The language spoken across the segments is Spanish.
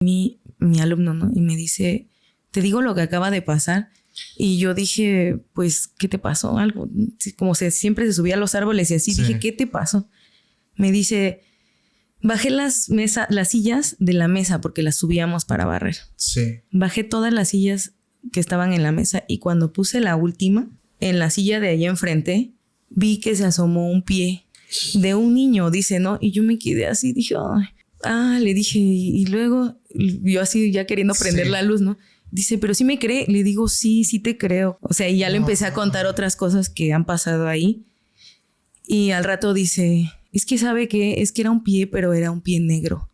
mi alumno, ¿no? Y me dice, te digo lo que acaba de pasar. Y yo dije, pues, ¿qué te pasó? Algo, como siempre se subía a los árboles y así. Sí. Dije, ¿qué te pasó? Me dice, bajé las sillas de la mesa porque las subíamos para barrer. Sí. Bajé todas las sillas que estaban en la mesa y cuando puse la última, en la silla de allá enfrente, vi que se asomó un pie de un niño, dice, ¿no? Y yo me quedé así, dije, ay. Le dije, y luego yo así ya queriendo prender la luz, ¿no? Dice, ¿pero sí me cree? Le digo, sí te creo. O sea, y ya le empecé a contar otras cosas que han pasado ahí. Y al rato dice, es que ¿sabe qué? Es que era un pie, pero era un pie negro.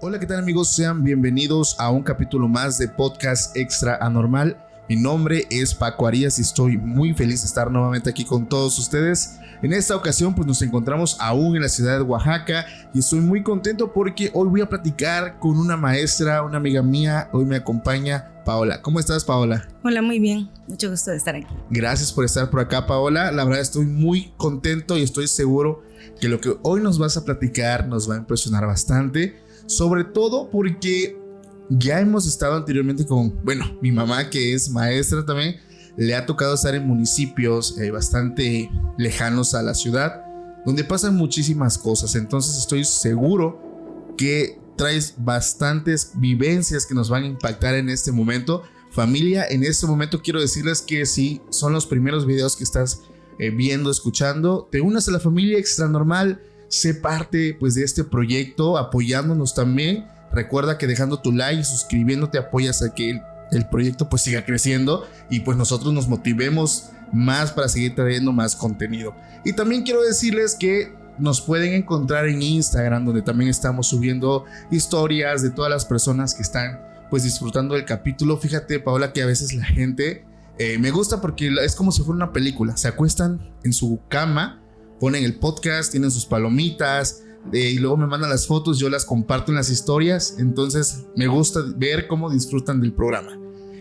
Hola, ¿qué tal amigos? Sean bienvenidos a un capítulo más de Podcast Extra Anormal. Mi nombre es Paco Arias y estoy muy feliz de estar nuevamente aquí con todos ustedes. En esta ocasión pues nos encontramos aún en la ciudad de Oaxaca y estoy muy contento porque hoy voy a platicar con una maestra, una amiga mía. Hoy me acompaña Paola. ¿Cómo estás, Paola? Hola, muy bien. Mucho gusto de estar aquí. Gracias por estar por acá, Paola. La verdad estoy muy contento y estoy seguro que lo que hoy nos vas a platicar nos va a impresionar bastante. Sobre todo porque ya hemos estado anteriormente con, mi mamá que es maestra también, le ha tocado estar en municipios bastante lejanos a la ciudad, donde pasan muchísimas cosas. Entonces estoy seguro que traes bastantes vivencias que nos van a impactar en este momento. Familia, en este momento quiero decirles que si son los primeros videos que estás viendo, escuchando, te unas a la familia Extra Normal. Sé parte pues de este proyecto apoyándonos también. Recuerda que dejando tu like y suscribiéndote apoyas a que el proyecto pues siga creciendo y pues nosotros nos motivemos más para seguir trayendo más contenido. Y también quiero decirles que nos pueden encontrar en Instagram, donde también estamos subiendo historias de todas las personas que están pues disfrutando del capítulo. Fíjate, Paola, que a veces la gente me gusta porque es como si fuera una película. Se acuestan en su cama, ponen el podcast, tienen sus palomitas y luego me mandan las fotos, yo las comparto en las historias. Entonces me gusta ver cómo disfrutan del programa.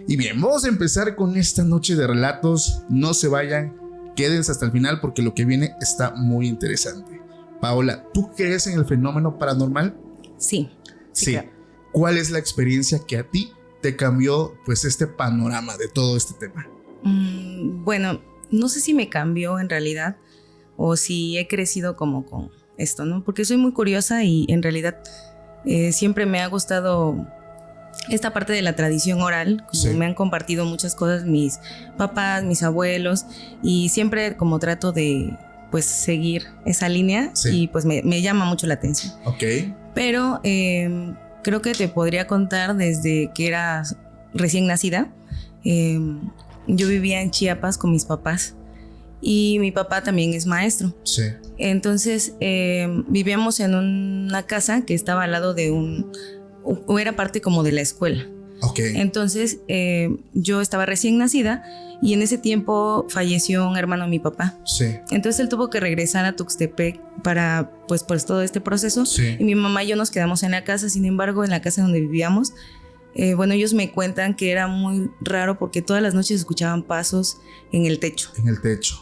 Y bien, vamos a empezar con esta noche de relatos. No se vayan, quédense hasta el final porque lo que viene está muy interesante. Paola, ¿tú crees en el fenómeno paranormal? Sí. Claro. ¿Cuál es la experiencia que a ti te cambió pues este panorama de todo este tema? Bueno, no sé si me cambió en realidad o si he crecido como con esto, ¿no? Porque soy muy curiosa y en realidad siempre me ha gustado esta parte de la tradición oral, como me han compartido muchas cosas mis papás, mis abuelos, y siempre como trato de pues seguir esa línea y pues me llama mucho la atención. Pero creo que te podría contar desde que era recién nacida. Yo vivía en Chiapas con mis papás. Y mi papá también es maestro. Entonces vivíamos en una casa que estaba al lado de o era parte como de la escuela. Entonces yo estaba recién nacida y en ese tiempo falleció un hermano de mi papá. Entonces él tuvo que regresar a Tuxtepec para pues todo este proceso. Y mi mamá y yo nos quedamos en la casa. Sin embargo, en la casa donde vivíamos, ellos me cuentan que era muy raro porque todas las noches escuchaban pasos en el techo.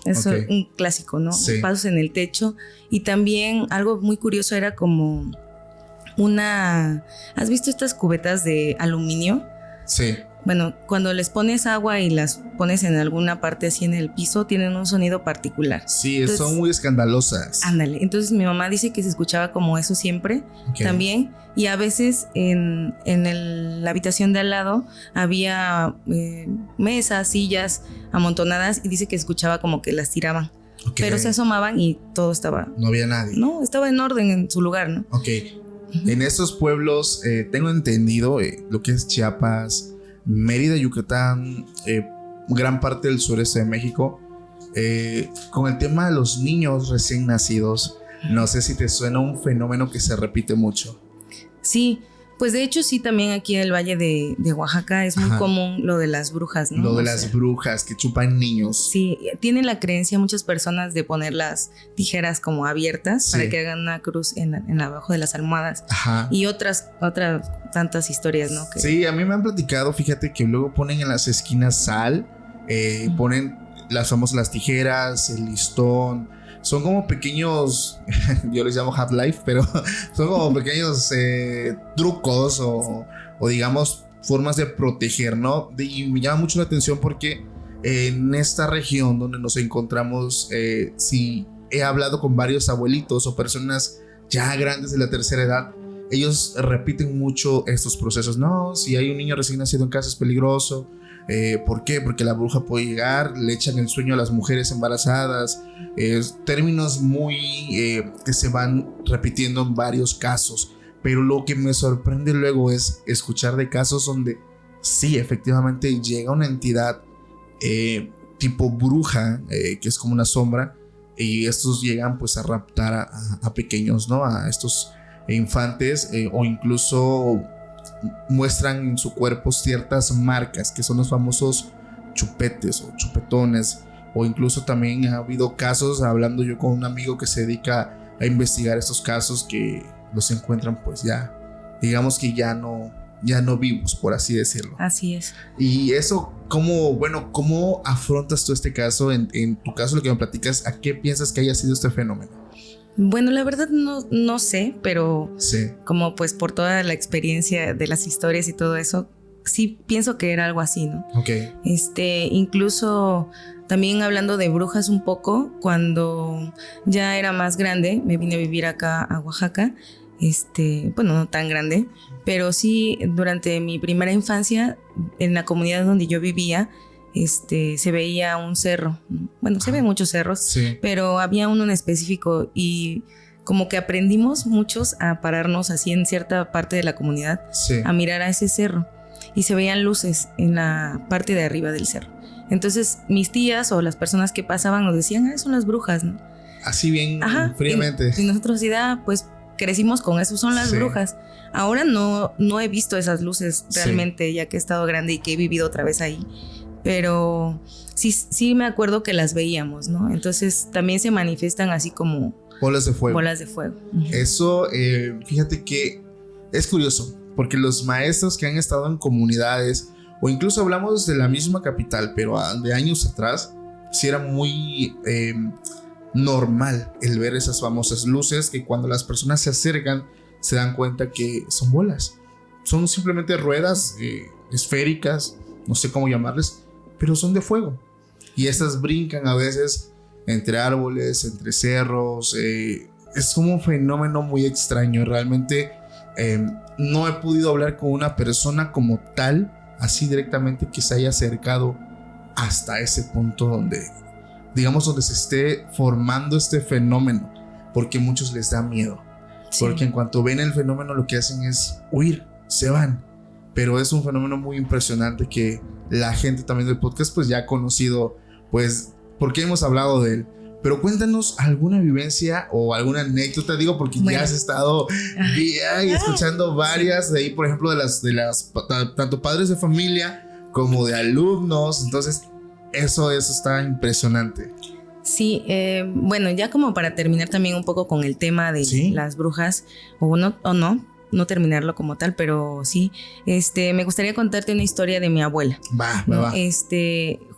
Eso es un clásico, ¿no? Pasos en el techo. Y también algo muy curioso era como ¿has visto estas cubetas de aluminio? Bueno, cuando les pones agua y las pones en alguna parte así en el piso, tienen un sonido particular. Entonces, son muy escandalosas. Ándale. Entonces mi mamá dice que se escuchaba como eso siempre también. Y a veces en la habitación de al lado había mesas, sillas amontonadas y dice que escuchaba como que las tiraban. Pero se asomaban y todo estaba... No había nadie. No, estaba en orden en su lugar, ¿no? En estos pueblos tengo entendido lo que es Chiapas, Mérida, Yucatán, gran parte del sureste de México, con el tema de los niños recién nacidos. No sé si te suena un fenómeno que se repite mucho. Sí, Pues de hecho sí, también aquí en el Valle de Oaxaca es muy común lo de las brujas, ¿no? Lo de las brujas que chupan niños. Sí, tienen la creencia muchas personas de poner las tijeras como abiertas para que hagan una cruz en abajo de las almohadas. Y otras tantas historias, ¿no? Sí, a mí me han platicado, fíjate que luego ponen en las esquinas sal, ponen las tijeras, el listón. Son como pequeños, yo les llamo Half-Life, pero son como pequeños trucos o digamos formas de proteger, ¿no? Y me llama mucho la atención porque en esta región donde nos encontramos, sí he hablado con varios abuelitos o personas ya grandes de la tercera edad. Ellos repiten mucho estos procesos. No, si hay un niño recién nacido en casa es peligroso. ¿Por qué? Porque la bruja puede llegar, le echan el sueño a las mujeres embarazadas. Términos muy que se van repitiendo en varios casos. Pero lo que me sorprende luego es escuchar de casos donde sí, efectivamente llega una entidad tipo bruja, que es como una sombra, y estos llegan pues a raptar a pequeños, ¿no? A estos infantes, o incluso muestran en su cuerpo ciertas marcas que son los famosos chupetes o chupetones. O incluso también ha habido casos, hablando yo con un amigo que se dedica a investigar estos casos, que los encuentran pues ya, digamos que ya no vivos, por así decirlo. Así es. Y eso, ¿cómo afrontas tú este caso? En tu caso, lo que me platicas, ¿a qué piensas que haya sido este fenómeno? Bueno, la verdad no sé, pero como pues por toda la experiencia de las historias y todo eso, sí pienso que era algo así, ¿no? Okay. Incluso también hablando de brujas un poco, cuando ya era más grande, me vine a vivir acá a Oaxaca. Bueno, no tan grande, pero sí durante mi primera infancia, en la comunidad donde yo vivía, se veía un cerro. Bueno, se ven muchos cerros, pero había uno en específico y como que aprendimos muchos a pararnos así en cierta parte de la comunidad, a mirar a ese cerro, y se veían luces en la parte de arriba del cerro. Entonces mis tías o las personas que pasaban nos decían, son las brujas, ¿no? Así bien fríamente. Y nosotros pues crecimos con eso, son las brujas. Ahora no he visto esas luces realmente, ya que he estado grande y que he vivido otra vez ahí. Pero sí me acuerdo que las veíamos, ¿no? Entonces también se manifiestan así como bolas de fuego. Bolas de fuego. Eso, fíjate que es curioso, porque los maestros que han estado en comunidades, o incluso hablamos de la misma capital, pero de años atrás, sí era muy normal el ver esas famosas luces que cuando las personas se acercan se dan cuenta que son bolas. Son simplemente ruedas esféricas, no sé cómo llamarles, pero son de fuego. Y estas brincan a veces entre árboles, entre cerros. Es como un fenómeno muy extraño. Realmente no he podido hablar con una persona como tal, así directamente, que se haya acercado hasta ese punto donde, digamos, donde se esté formando este fenómeno, porque a muchos les da miedo. Porque en cuanto ven el fenómeno lo que hacen es huir, se van. Pero es un fenómeno muy impresionante que la gente también del podcast pues ya ha conocido, pues porque hemos hablado de él. Pero cuéntanos alguna vivencia o alguna anécdota, digo, porque ya has estado escuchando varias de ahí, por ejemplo, de las tanto padres de familia como de alumnos. Entonces eso está impresionante. Sí, bueno, ya como para terminar también un poco con el tema de las brujas, o no terminarlo como tal, pero sí, me gustaría contarte una historia de mi abuela. Va.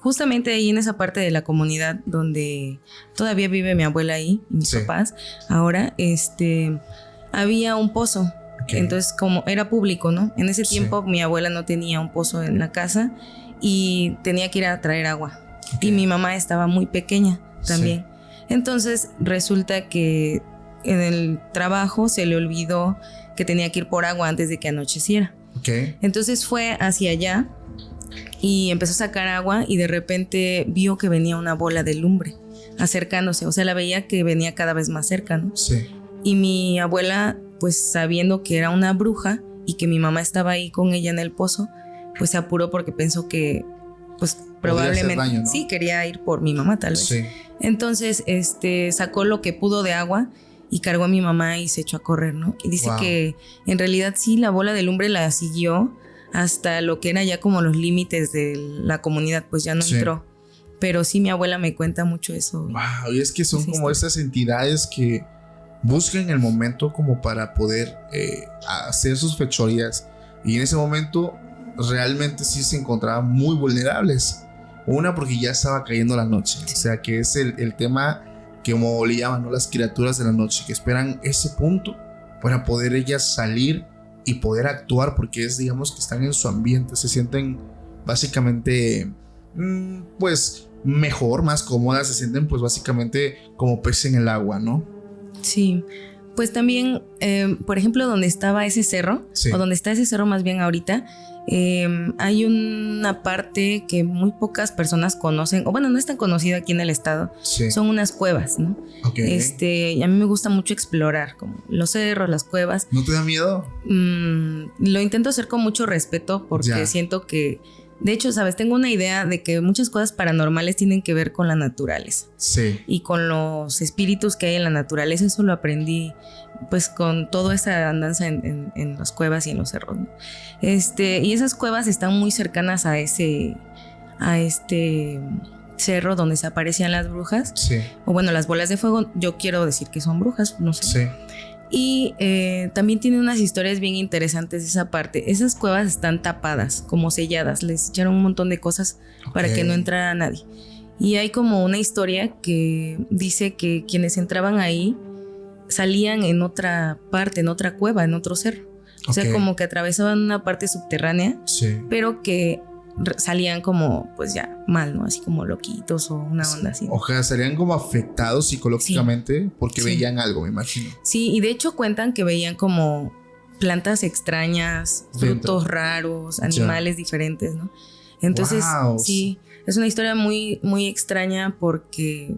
Justamente ahí en esa parte de la comunidad donde todavía vive mi abuela ahí, y mis papás, ahora, había un pozo. Entonces, como era público, ¿no? En ese tiempo mi abuela no tenía un pozo en la casa y tenía que ir a traer agua. Y mi mamá estaba muy pequeña también. Entonces, resulta que en el trabajo se le olvidó que tenía que ir por agua antes de que anocheciera. Entonces fue hacia allá y empezó a sacar agua y de repente vio que venía una bola de lumbre acercándose. O sea, la veía que venía cada vez más cerca, ¿no? Y mi abuela, pues sabiendo que era una bruja y que mi mamá estaba ahí con ella en el pozo, pues se apuró porque pensó que pues probablemente daño, ¿no? Quería ir por mi mamá tal vez. Entonces sacó lo que pudo de agua y cargó a mi mamá y se echó a correr, ¿no? Y dice Wow. que en realidad sí, la bola de lumbre la siguió hasta lo que era ya como los límites de la comunidad, pues ya no Sí. entró. Pero sí, mi abuela me cuenta mucho eso. Wow, y es que son Esa como historia. esas entidades que buscan el momento como para poder hacer sus fechorías. Y en ese momento realmente sí se encontraban muy vulnerables. Una, porque ya estaba cayendo la noche. O sea, que es el tema que como le llaman, ¿no? Las criaturas de la noche, que esperan ese punto para poder ellas salir y poder actuar, porque es, digamos, que están en su ambiente, se sienten básicamente, pues, mejor, más cómodas, se sienten pues básicamente como peces en el agua, ¿no? Sí, pues también, por ejemplo, donde estaba ese cerro, Sí. o donde está ese cerro más bien ahorita, hay una parte que muy pocas personas conocen, o bueno, no es tan conocida aquí en el estado, Sí. son unas cuevas, ¿no? Ok. Y a mí me gusta mucho explorar, como los cerros, las cuevas. ¿No te da miedo? Lo intento hacer con mucho respeto porque Ya. siento que, de hecho, sabes, tengo una idea de que muchas cosas paranormales tienen que ver con la naturaleza Sí. y con los espíritus que hay en la naturaleza. Eso lo aprendí pues con toda esa andanza en las cuevas y en los cerros, ¿no? Y esas cuevas están muy cercanas a este cerro donde se aparecían las brujas, Sí. o bueno, las bolas de fuego. Yo quiero decir que son brujas, no sé. Sí. Y también tiene unas historias bien interesantes esa parte. Esas cuevas están tapadas, como selladas. Les echaron un montón de cosas para Ok. que no entrara nadie. Y hay como una historia que dice que quienes entraban ahí salían en otra parte, en otra cueva, en otro cerro. O sea, Ok. como que atravesaban una parte subterránea, Sí. pero que salían como, pues ya, mal, ¿no? Así como loquitos o una onda así. O sea, serían como afectados psicológicamente porque Sí. veían algo, me imagino. Sí, y de hecho cuentan que veían como plantas extrañas, Dentro. frutos raros, animales diferentes, ¿no? Entonces, Wow. sí, es una historia muy, muy extraña porque,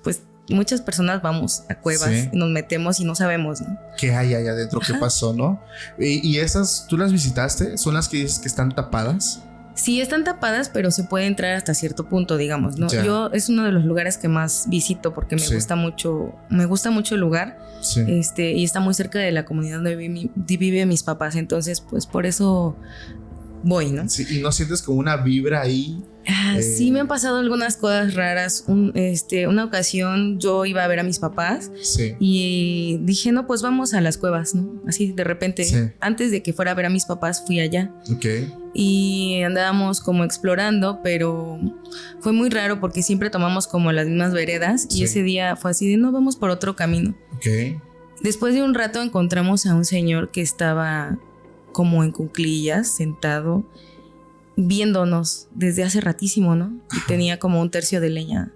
pues, muchas personas vamos a cuevas Sí. y nos metemos y no sabemos, ¿no? ¿Qué hay allá adentro? ¿Qué Ajá. pasó, no? Y esas, ¿tú las visitaste? ¿Son las que dices que están tapadas? Sí, están tapadas, pero se puede entrar hasta cierto punto, digamos, ¿no? Ya. Yo es uno de los lugares que más visito porque Sí. me gusta mucho el lugar. Sí. Y está muy cerca de la comunidad donde viven mis papás, entonces pues por eso voy, ¿no? Sí, y no sientes como una vibra ahí. Sí me han pasado algunas cosas raras. Una ocasión yo iba a ver a mis papás Sí. y dije, no, pues vamos a las cuevas, ¿no? Así de repente, Sí. antes de que fuera a ver a mis papás, fui allá Ok. y andábamos como explorando, pero fue muy raro porque siempre tomamos como las mismas veredas y Sí. ese día fue así de, no, vamos por otro camino. Ok. Después de un rato encontramos a un señor que estaba como en cuclillas, sentado, viéndonos desde hace ratísimo, ¿no? Y Ajá. tenía como un tercio de leña.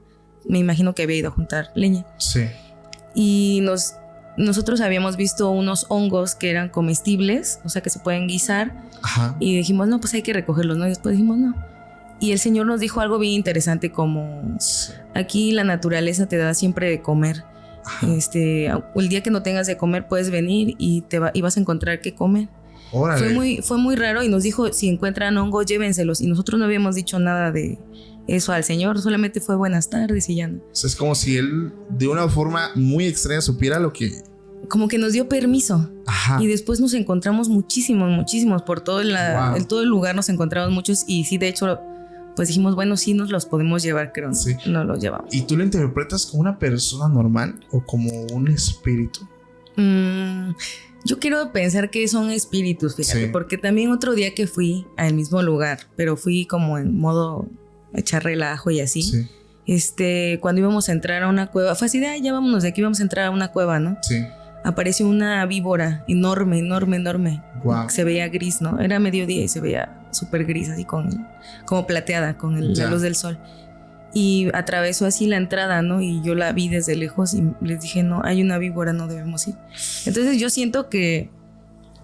Me imagino que había ido a juntar leña. Sí. Y nosotros habíamos visto unos hongos que eran comestibles, o sea, que se pueden guisar. Ajá. Y dijimos, no, pues hay que recogerlos, ¿no? Y después dijimos, no. Y el señor nos dijo algo bien interesante como, Sí. aquí la naturaleza te da siempre de comer. Ajá. El día que no tengas de comer puedes venir y vas a encontrar qué comer. Órale. Fue muy raro y nos dijo, si encuentran hongos, llévenselos. Y nosotros no habíamos dicho nada de eso al señor, solamente fue buenas tardes y ya no. O sea, es como si él de una forma muy extraña supiera lo que... Como que nos dio permiso. Ajá. Y después nos encontramos muchísimos. Por todo, Wow. todo el lugar nos encontramos muchos. Y sí, de hecho, pues dijimos, bueno, sí nos los podemos llevar, creo. Sí. No los llevamos. ¿Y tú lo interpretas como una persona normal o como un espíritu? Yo quiero pensar que son espíritus, fíjate, Sí. porque también otro día que fui al mismo lugar, pero fui como en modo echar relajo y así. Sí. Cuando íbamos a entrar a una cueva, fue así de, ya vámonos de aquí, vamos a entrar a una cueva, ¿no? Sí. Apareció una víbora enorme. Wow. Se veía gris, ¿no? Era mediodía y se veía súper gris, así como plateada con Ya. la luz del sol. Y atravesó así la entrada, ¿no? Y yo la vi desde lejos y les dije, no, hay una víbora, no debemos ir. Entonces yo siento que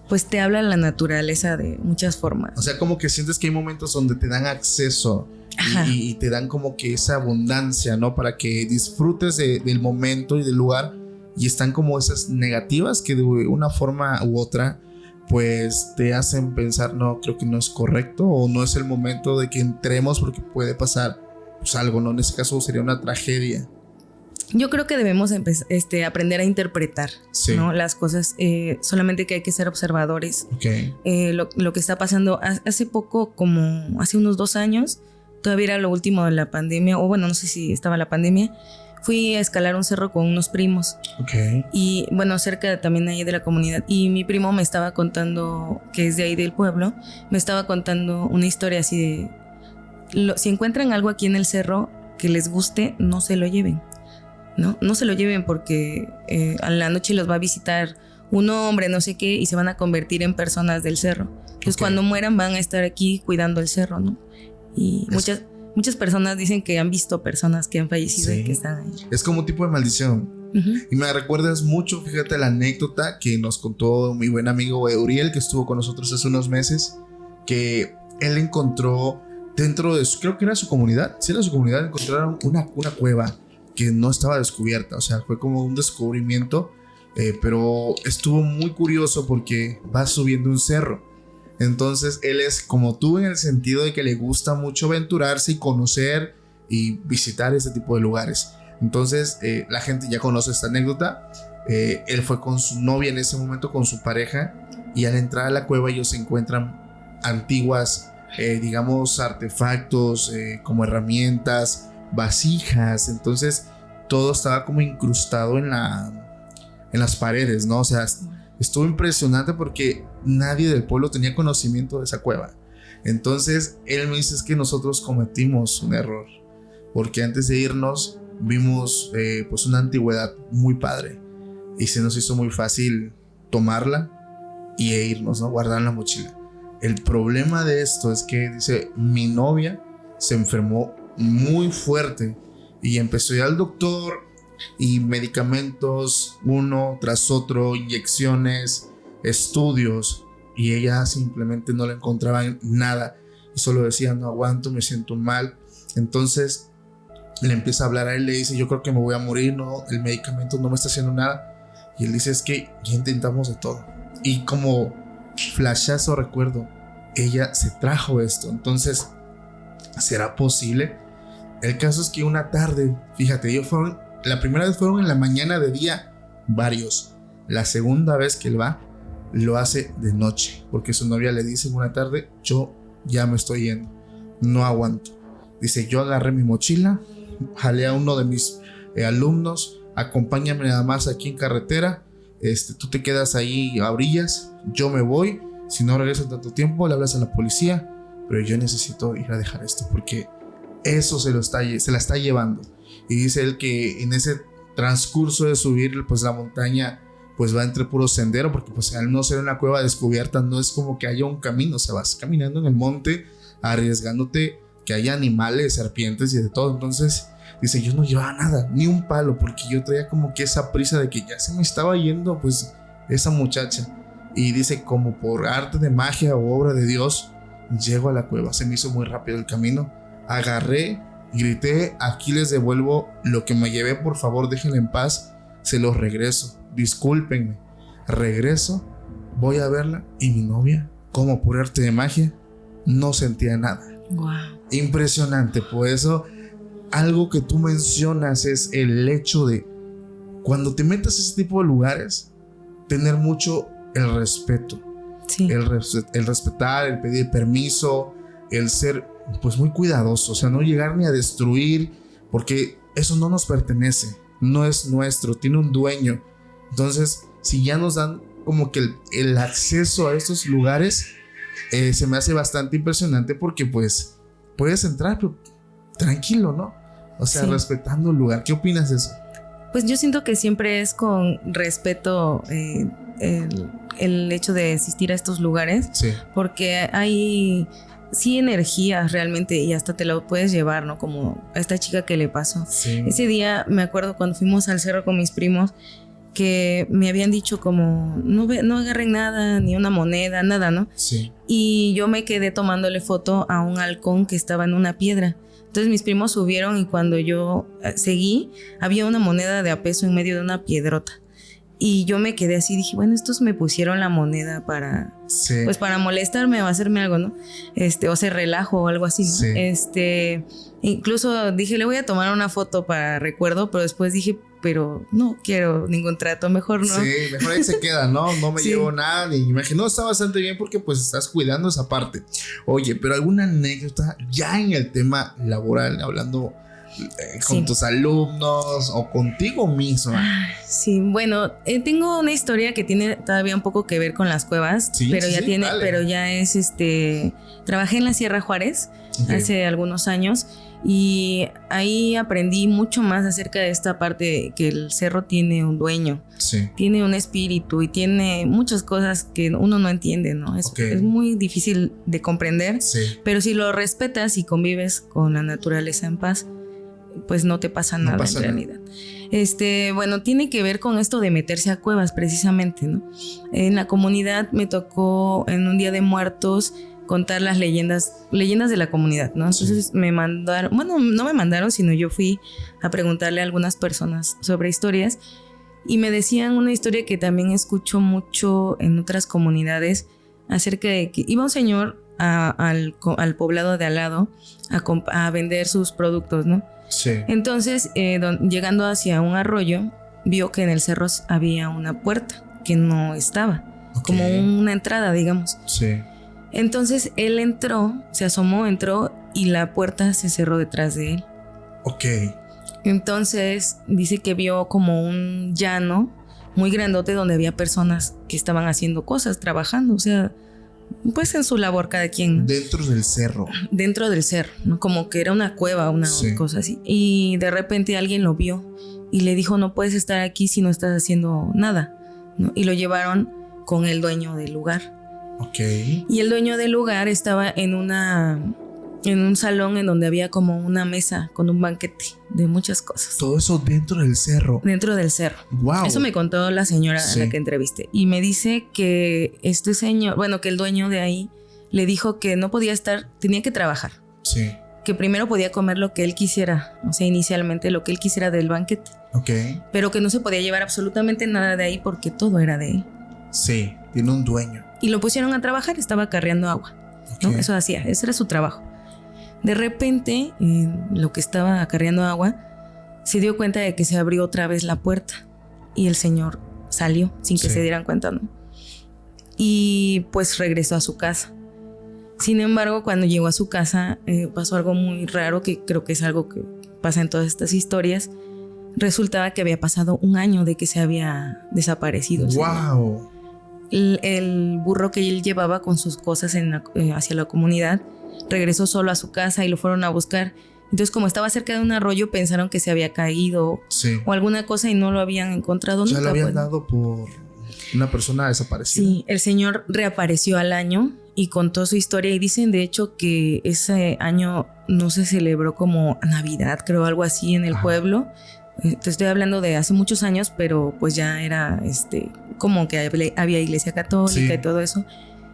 pues te habla la naturaleza de muchas formas. O sea, como que sientes que hay momentos donde te dan acceso Ajá. y te dan como que esa abundancia, ¿no? Para que disfrutes del momento y del lugar. Y están como esas negativas que de una forma u otra pues te hacen pensar, no, creo que no es correcto o no es el momento de que entremos porque puede pasar pues algo, ¿no? En ese caso sería una tragedia. Yo creo que debemos aprender a interpretar, Sí. ¿no? Las cosas, solamente que hay que ser observadores. Ok. Lo que está pasando hace poco, como hace unos 2 años, todavía era lo último de la pandemia, o bueno, no sé si estaba la pandemia, fui a escalar un cerro con unos primos. Ok. Y bueno, cerca también ahí de la comunidad. Y mi primo me estaba contando, que es de ahí del pueblo, me estaba contando una historia así de, si encuentran algo aquí en el cerro que les guste, no se lo lleven. No se lo lleven porque a la noche los va a visitar un hombre, no sé qué, y se van a convertir en personas del cerro. Entonces, cuando mueran van a estar aquí cuidando el cerro, ¿no? Y muchas personas dicen que han visto personas que han fallecido y que están ahí. Es como un tipo de maldición. Y me recuerdas mucho, fíjate, la anécdota que nos contó mi buen amigo Euriel, que estuvo con nosotros hace unos meses, que él encontró dentro de creo que era su comunidad, sí era su comunidad, encontraron una cueva que no estaba descubierta, o sea, fue como un descubrimiento, pero estuvo muy curioso porque va subiendo un cerro. Entonces él es como tú en el sentido de que le gusta mucho aventurarse y conocer y visitar este tipo de lugares. Entonces la gente ya conoce esta anécdota. Él fue con su novia en ese momento, con su pareja, y al entrar a la cueva ellos encuentran antiguas, digamos, artefactos como herramientas, vasijas. Entonces todo estaba como incrustado en las paredes, ¿no? O sea, estuvo impresionante porque nadie del pueblo tenía conocimiento de esa cueva. Entonces él me dice, es que nosotros cometimos un error, porque antes de irnos vimos pues una antigüedad muy padre y se nos hizo muy fácil tomarla y irnos, ¿no? Guardar en la mochila. El problema de esto es que, dice, mi novia se enfermó muy fuerte y empezó a ir al doctor y medicamentos uno tras otro, inyecciones, estudios, y ella simplemente no le encontraba nada y solo decía, no aguanto, me siento mal. Entonces le empieza a hablar a él, le dice, yo creo que me voy a morir, no, el medicamento no me está haciendo nada. Y él dice, es que ya intentamos de todo. Y como flashazo recuerdo, ella se trajo esto. Entonces, ¿será posible? El caso es que una tarde, fíjate, ellos fueron, la primera vez fueron en la mañana de día, varios. La segunda vez que él va, lo hace de noche, porque su novia le dice en una tarde, yo ya me estoy yendo, no aguanto. Dice, yo agarré mi mochila, jalé a uno de mis alumnos, acompáñame nada más aquí en carretera, tú te quedas ahí a orillas, yo me voy, si no regreso en tanto tiempo, le hablas a la policía, pero yo necesito ir a dejar esto, porque eso se la está llevando. Y dice él que en ese transcurso de subir pues la montaña, pues va entre puro sendero, porque pues al no ser una cueva descubierta no es como que haya un camino, o sea, vas caminando en el monte arriesgándote que haya animales, serpientes y de todo. Entonces dice, yo no llevaba nada, ni un palo, porque yo traía como que esa prisa de que ya se me estaba yendo pues esa muchacha. Y dice, como por arte de magia o obra de Dios, llego a la cueva, se me hizo muy rápido el camino, agarré, grité, aquí les devuelvo lo que me llevé, por favor déjenla en paz, se los regreso, discúlpenme. Regreso, voy a verla y mi novia, como por arte de magia, no sentía nada. Wow. Impresionante. Por eso algo que tú mencionas es el hecho de cuando te metas a ese tipo de lugares, tener mucho el respeto. Sí. El respetar, el pedir permiso, el ser pues muy cuidadoso, o sea, no llegar ni a destruir, porque eso no nos pertenece, no es nuestro, tiene un dueño. Entonces, si ya nos dan como que el acceso a estos lugares, se me hace bastante impresionante, porque pues puedes entrar pero tranquilo, ¿no? O sea, sí, respetando el lugar. ¿Qué opinas de eso? Pues yo siento que siempre es con respeto el hecho de asistir a estos lugares, sí, porque hay sí energías realmente y hasta te lo puedes llevar, ¿no? Como a esta chica que le pasó. Sí. Ese día me acuerdo cuando fuimos al cerro con mis primos, que me habían dicho como no agarren nada, ni una moneda, nada, ¿no? Sí. Y yo me quedé tomándole foto a un halcón que estaba en una piedra. Entonces mis primos subieron y cuando yo seguí, había una moneda de a peso en medio de una piedrota. Y yo me quedé así, dije, bueno, estos me pusieron la moneda para, Sí. pues para molestarme o hacerme algo, ¿no? O hacer relajo o algo así, ¿no? Sí. Incluso dije, le voy a tomar una foto para recuerdo, pero después dije, pero no quiero ningún trato, mejor no. Sí, mejor ahí se queda, ¿no? No me Sí. llevo nada, ni imagen. No, está bastante bien porque pues estás cuidando esa parte. Oye, pero alguna anécdota ya en el tema laboral, hablando con Sí. tus alumnos o contigo misma. Sí, bueno, tengo una historia que tiene todavía un poco que ver con las cuevas, Sí, pero sí, ya sí, tiene, dale. pero ya es trabajé en la Sierra Juárez Ok. hace algunos años y ahí aprendí mucho más acerca de esta parte de que el cerro tiene un dueño, Sí. tiene un espíritu y tiene muchas cosas que uno no entiende, ¿no? Ok. Es muy difícil de comprender, Sí. pero si lo respetas y convives con la naturaleza en paz, pues no te pasa No nada pasa en nada. realidad. Bueno, tiene que ver con esto de meterse a cuevas precisamente, ¿no? En la comunidad me tocó en un Día de Muertos contar las leyendas de la comunidad, ¿no? Entonces me mandaron, bueno, no me mandaron, sino yo fui a preguntarle a algunas personas sobre historias y me decían una historia que también escucho mucho en otras comunidades acerca de que iba un señor al poblado de al lado a vender sus productos, ¿no? Sí. Entonces, llegando hacia un arroyo, vio que en el cerro había una puerta que no estaba, Ok. como una entrada, digamos. Sí. Entonces él entró, se asomó, entró y la puerta se cerró detrás de él. Ok. Entonces dice que vio como un llano muy grandote donde había personas que estaban haciendo cosas, trabajando, o sea, pues en su labor cada quien, ¿no? Dentro del cerro. Dentro del cerro, ¿no? Como que era una cueva, una Sí. cosa así. Y de repente alguien lo vio y le dijo, no puedes estar aquí si no estás haciendo nada, ¿no? Y lo llevaron con el dueño del lugar. Ok. Y el dueño del lugar estaba en un salón en donde había como una mesa con un banquete de muchas cosas. Todo eso dentro del cerro. Dentro del cerro. Wow. Eso me contó la señora Sí. a la que entrevisté. Y me dice que este señor, bueno, que el dueño de ahí le dijo que no podía estar, tenía que trabajar. Sí. Que primero podía comer lo que él quisiera, o sea, inicialmente lo que él quisiera del banquete. Ok. Pero que no se podía llevar absolutamente nada de ahí porque todo era de él. Sí. Tiene un dueño. Y lo pusieron a trabajar, estaba carreando agua, ¿no? Ok. Eso hacía, ese era su trabajo. De repente, lo que estaba acarreando agua, se dio cuenta de que se abrió otra vez la puerta y el señor salió sin que Sí. se dieran cuenta, ¿no? Y pues regresó a su casa. Sin embargo, cuando llegó a su casa, pasó algo muy raro, que creo que es algo que pasa en todas estas historias. Resultaba que había pasado un año de que se había desaparecido el señor. Wow. El burro que él llevaba con sus cosas hacia la comunidad regresó solo a su casa y lo fueron a buscar. Entonces, como estaba cerca de un arroyo, pensaron que se había caído Sí. o alguna cosa y no lo habían encontrado Ya nunca. lo habían pues. dado por una persona desaparecida. Sí, el señor reapareció al año y contó su historia y dicen de hecho que ese año no se celebró como Navidad, creo, algo así en el Ajá. pueblo. Te estoy hablando de hace muchos años, pero pues ya era como que había iglesia católica Sí. y todo eso.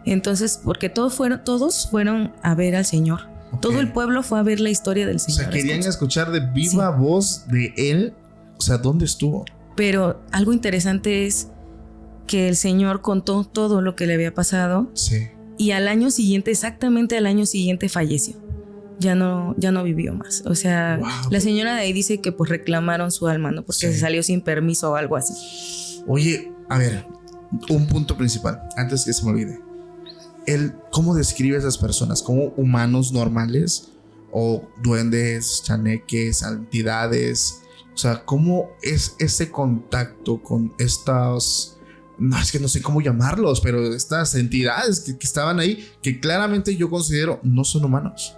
Entonces, porque todos fueron a ver al Señor. Ok. Todo el pueblo fue a ver la historia del O Señor. sea, querían escuchar de viva voz de él. O sea, ¿dónde estuvo? Pero algo interesante es que el Señor contó todo lo que le había pasado Sí. y al año siguiente, exactamente al año siguiente, falleció. Ya no vivió más. O sea, Wow. la señora de ahí dice que pues reclamaron su alma, ¿no? Porque Sí. se salió sin permiso o algo así. Oye, a ver, un punto principal, antes que se me olvide. ¿Cómo describe a esas personas? ¿Como humanos normales? ¿O duendes, chaneques, entidades? O sea, ¿cómo es ese contacto con estas... No, es que no sé cómo llamarlos, pero estas entidades que estaban ahí, que claramente yo considero no son humanos.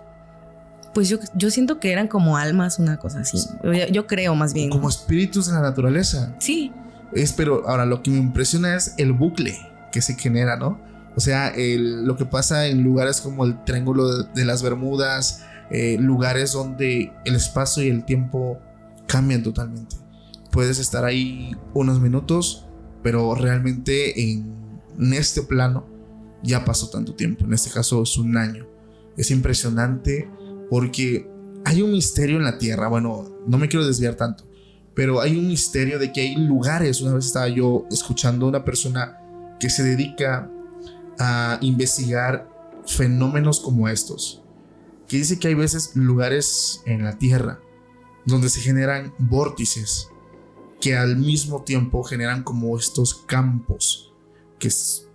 Pues yo siento que eran como almas, una cosa así. Yo creo más bien. Como ¿no? espíritus de la naturaleza. Sí, Pero ahora lo que me impresiona es el bucle que se genera, ¿no? O sea, lo que pasa en lugares como el Triángulo de las Bermudas, lugares donde el espacio y el tiempo cambian totalmente. Puedes estar ahí unos minutos, pero realmente en este plano ya pasó tanto tiempo. En este caso es un año. Es impresionante porque hay un misterio en la Tierra. Bueno, no me quiero desviar tanto, pero hay un misterio de que hay lugares. Una vez estaba yo escuchando a una persona que se dedica a investigar fenómenos como estos, que dice que hay veces lugares en la Tierra donde se generan vórtices que al mismo tiempo generan como estos campos que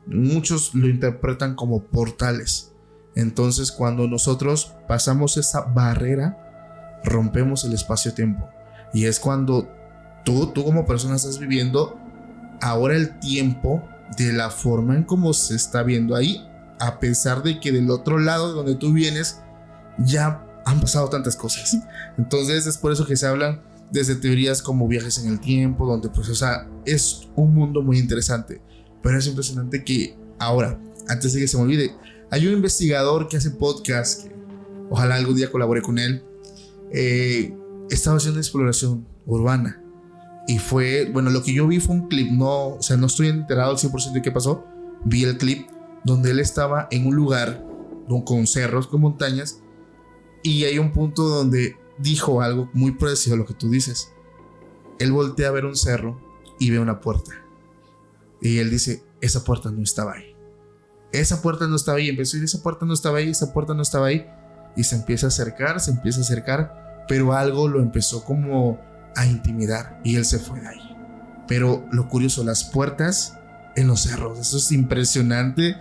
muchos lo interpretan como portales. Entonces, cuando nosotros pasamos esa barrera, rompemos el espacio-tiempo, y es cuando tú como persona estás viviendo ahora el tiempo de la forma en cómo se está viendo ahí, a pesar de que del otro lado de donde tú vienes ya han pasado tantas cosas. Entonces es por eso que se hablan desde teorías como viajes en el tiempo, donde pues, o sea, es un mundo muy interesante. Pero es impresionante que ahora, antes de que se me olvide, hay un investigador que hace podcast, que ojalá algún día colabore con él. Estaba haciendo exploración urbana, y fue, bueno, lo que yo vi fue un clip, no, o sea, no estoy enterado al 100% de qué pasó. Vi el clip donde él estaba en un lugar con cerros, con montañas, y hay un punto donde dijo algo muy parecido a lo que tú dices. Él voltea a ver un cerro y ve una puerta, y él dice, esa puerta no estaba ahí, esa puerta no estaba ahí. Empezó a decir, esa puerta no estaba ahí, esa puerta no estaba ahí, y se empieza a acercar, pero algo lo empezó como a intimidar, y él se fue de ahí. Pero lo curioso, las puertas en los cerros, eso es impresionante.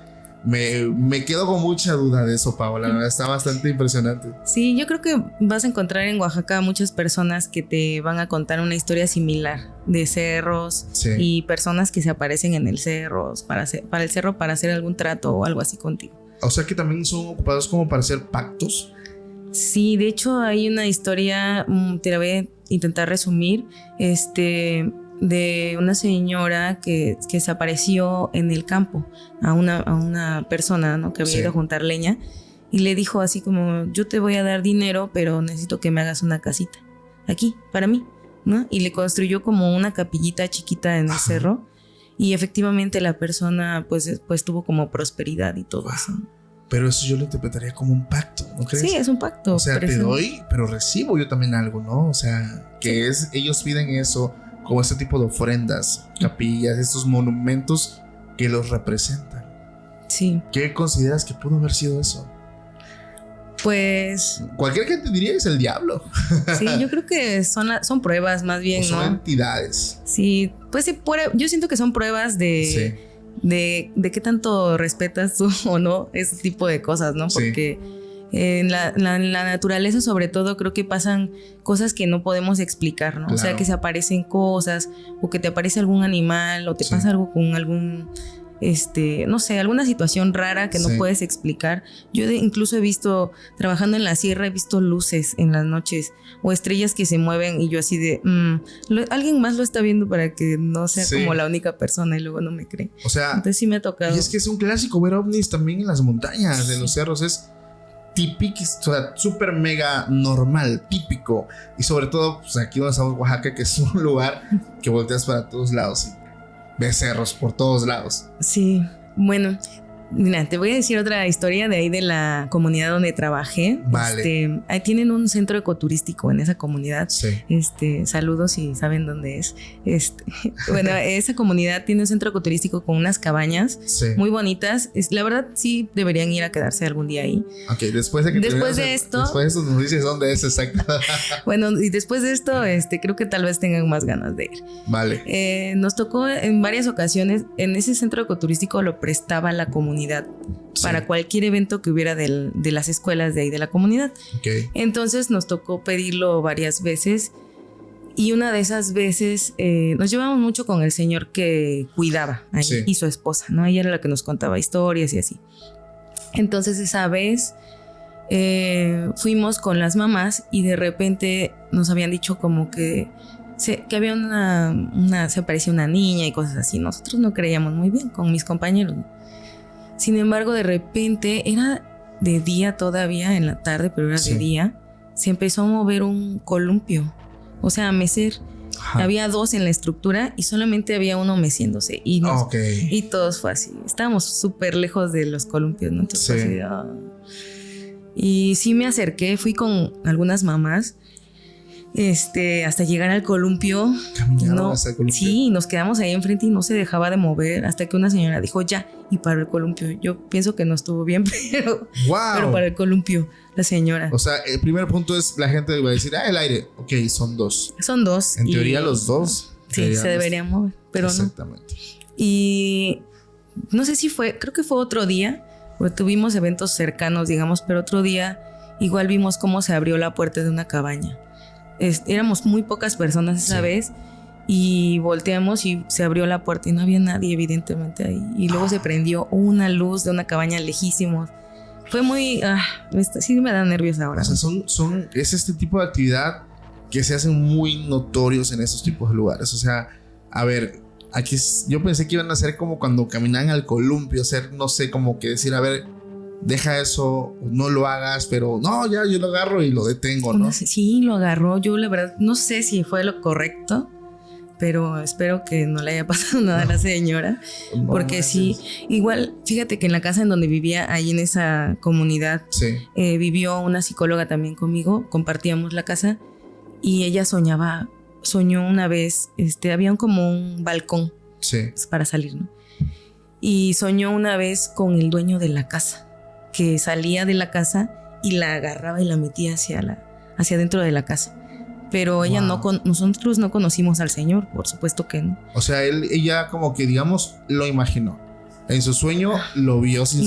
Me quedo con mucha duda de eso, Paola. La verdad está bastante impresionante. Sí, yo creo que vas a encontrar en Oaxaca muchas personas que te van a contar una historia similar de cerros, sí, y personas que se aparecen en el cerro para el cerro para hacer algún trato o algo así contigo. O sea que también son ocupados como para hacer pactos. Sí, de hecho hay una historia, te la voy a intentar resumir, de una señora que se apareció en el campo a una persona, ¿no?, que había ido a juntar leña, y le dijo así como, yo te voy a dar dinero, pero necesito que me hagas una casita aquí para mí, ¿no? Y le construyó como una capillita chiquita en el cerro, y efectivamente la persona pues tuvo como prosperidad y todo eso. Pero eso yo lo interpretaría como un pacto, ¿no crees? Sí, es un pacto. O sea, te doy, pero recibo yo también algo, ¿no? O sea, que es, ellos piden eso, como este tipo de ofrendas, capillas, estos monumentos que los representan. Sí. ¿Qué consideras que pudo haber sido eso? Pues cualquier gente diría que es el diablo. Sí, yo creo que son pruebas más bien, o son, ¿no?, entidades. Sí, pues sí, yo siento que son pruebas de qué tanto respetas tú o no ese tipo de cosas, ¿no? Porque en la naturaleza, sobre todo, creo que pasan cosas que no podemos explicar, ¿no? Claro. O sea, que se aparecen cosas, o que te aparece algún animal, o te pasa algo con algún, no sé, alguna situación rara que no puedes explicar. Yo incluso he visto, trabajando en la sierra, he visto luces en las noches o estrellas que se mueven, y yo así de, alguien más lo está viendo para que no sea como la única persona, y luego no me cree. O sea, entonces sí me ha tocado. Y es que es un clásico ver ovnis también en las montañas, en los cerros, es típico, o sea, súper mega normal, típico. Y sobre todo, pues aquí donde estamos, Oaxaca, que es un lugar que volteas para todos lados y ves cerros por todos lados. Sí, bueno, mira, te voy a decir otra historia de ahí de la comunidad donde trabajé. Vale. Ahí tienen un centro ecoturístico en esa comunidad. Sí. Saludos si saben dónde es. Bueno, esa comunidad tiene un centro ecoturístico con unas cabañas muy bonitas. La verdad, sí deberían ir a quedarse algún día ahí. Ok, después de esto nos dices dónde es exacto. Bueno, y después de esto, creo que tal vez tengan más ganas de ir. Vale. Nos tocó en varias ocasiones, en ese centro ecoturístico lo prestaba la comunidad para cualquier evento que hubiera de las escuelas de ahí de la comunidad. Okay. Entonces nos tocó pedirlo varias veces, y una de esas veces nos llevamos mucho con el señor que cuidaba ahí, y su esposa, ¿no? Ella era la que nos contaba historias y así. Entonces esa vez fuimos con las mamás, y de repente nos habían dicho como que había se aparecía una niña y cosas así. Nosotros no creíamos muy bien con mis compañeros. Sin embargo, de repente, era de día todavía, en la tarde, pero era de día, se empezó a mover un columpio, o sea, a mecer. Ajá. Había dos en la estructura y solamente había uno meciéndose. Y todos fue así. Estábamos súper lejos de los columpios, ¿no? Entonces fue así, Y sí me acerqué, fui con algunas mamás. hasta llegar al columpio. Caminaron hasta el columpio. Sí, nos quedamos ahí enfrente y no se dejaba de mover hasta que una señora dijo ya y paró el columpio. Yo pienso que no estuvo bien, pero para el columpio la señora. O sea, el primer punto es la gente va a decir, el aire. Ok, son dos. Son dos. En teoría los dos. Sí, se deberían mover, pero exactamente. No. Y no sé si creo que fue otro día, porque tuvimos eventos cercanos, digamos, pero otro día igual vimos cómo se abrió la puerta de una cabaña. Éramos muy pocas personas esa vez y volteamos y se abrió la puerta y no había nadie evidentemente ahí. Y luego se prendió una luz de una cabaña lejísimos. Fue muy... sí me da nervios ahora. O sea, es este tipo de actividad que se hacen muy notorios en estos tipos de lugares. O sea, a ver, aquí yo pensé que iban a hacer como cuando caminaban al columpio, hacer, no sé, como que decir, a ver, deja eso, no lo hagas, pero no, ya yo lo agarro y lo detengo, ¿no? Sí, lo agarró. Yo la verdad no sé si fue lo correcto, pero espero que no le haya pasado nada a la señora, porque sí, igual, fíjate que en la casa en donde vivía, ahí en esa comunidad, vivió una psicóloga también conmigo, compartíamos la casa y ella soñó una vez, había como un balcón para salir, ¿no? Y soñó una vez con el dueño de la casa, que salía de la casa y la agarraba y la metía hacia dentro de la casa. Pero ella nosotros no conocimos al señor, por supuesto que no. O sea, ella como que, digamos, lo imaginó. En su sueño lo vio sin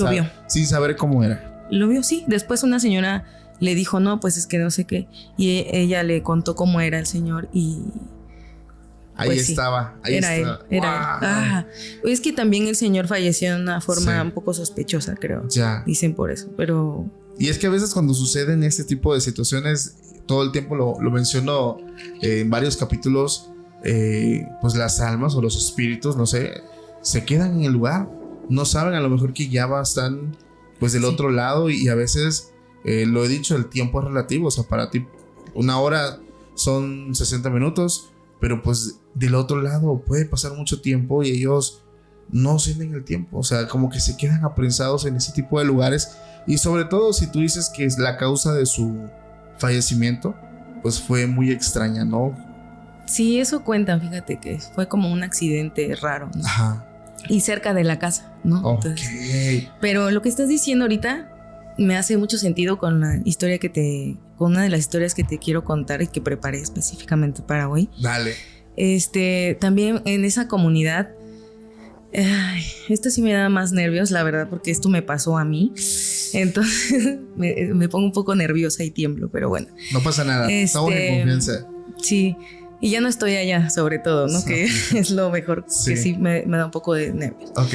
saber cómo era. Lo vio, sí. Después una señora le dijo, no, pues es que no sé qué. Y ella le contó cómo era el señor y... Ahí estaba. Era él. Es que también el señor falleció de una forma un poco sospechosa, creo. Ya. Dicen por eso, pero... Y es que a veces cuando suceden este tipo de situaciones, todo el tiempo lo menciono en varios capítulos, pues las almas o los espíritus, no sé, se quedan en el lugar. No saben a lo mejor que ya están pues del otro lado y a veces, lo he dicho, el tiempo es relativo. O sea, para ti una hora son 60 minutos, pero pues del otro lado puede pasar mucho tiempo y ellos no sienten el tiempo. O sea, como que se quedan aprensados en ese tipo de lugares. Y sobre todo si tú dices que es la causa de su fallecimiento, pues fue muy extraña, ¿no? Sí, eso cuentan, fíjate que fue como un accidente raro, ¿no? Ajá. Y cerca de la casa, ¿no? Ok. Entonces, pero lo que estás diciendo ahorita me hace mucho sentido con la historia con una de las historias que te quiero contar y que preparé específicamente para hoy. Dale. También en esa comunidad, esto sí me da más nervios, la verdad, porque esto me pasó a mí. Entonces me pongo un poco nerviosa y tiemblo, pero bueno. No pasa nada, estamos en confianza. Sí, y ya no estoy allá, sobre todo, ¿no? Que es lo mejor, que sí me da un poco de nervios. Ok.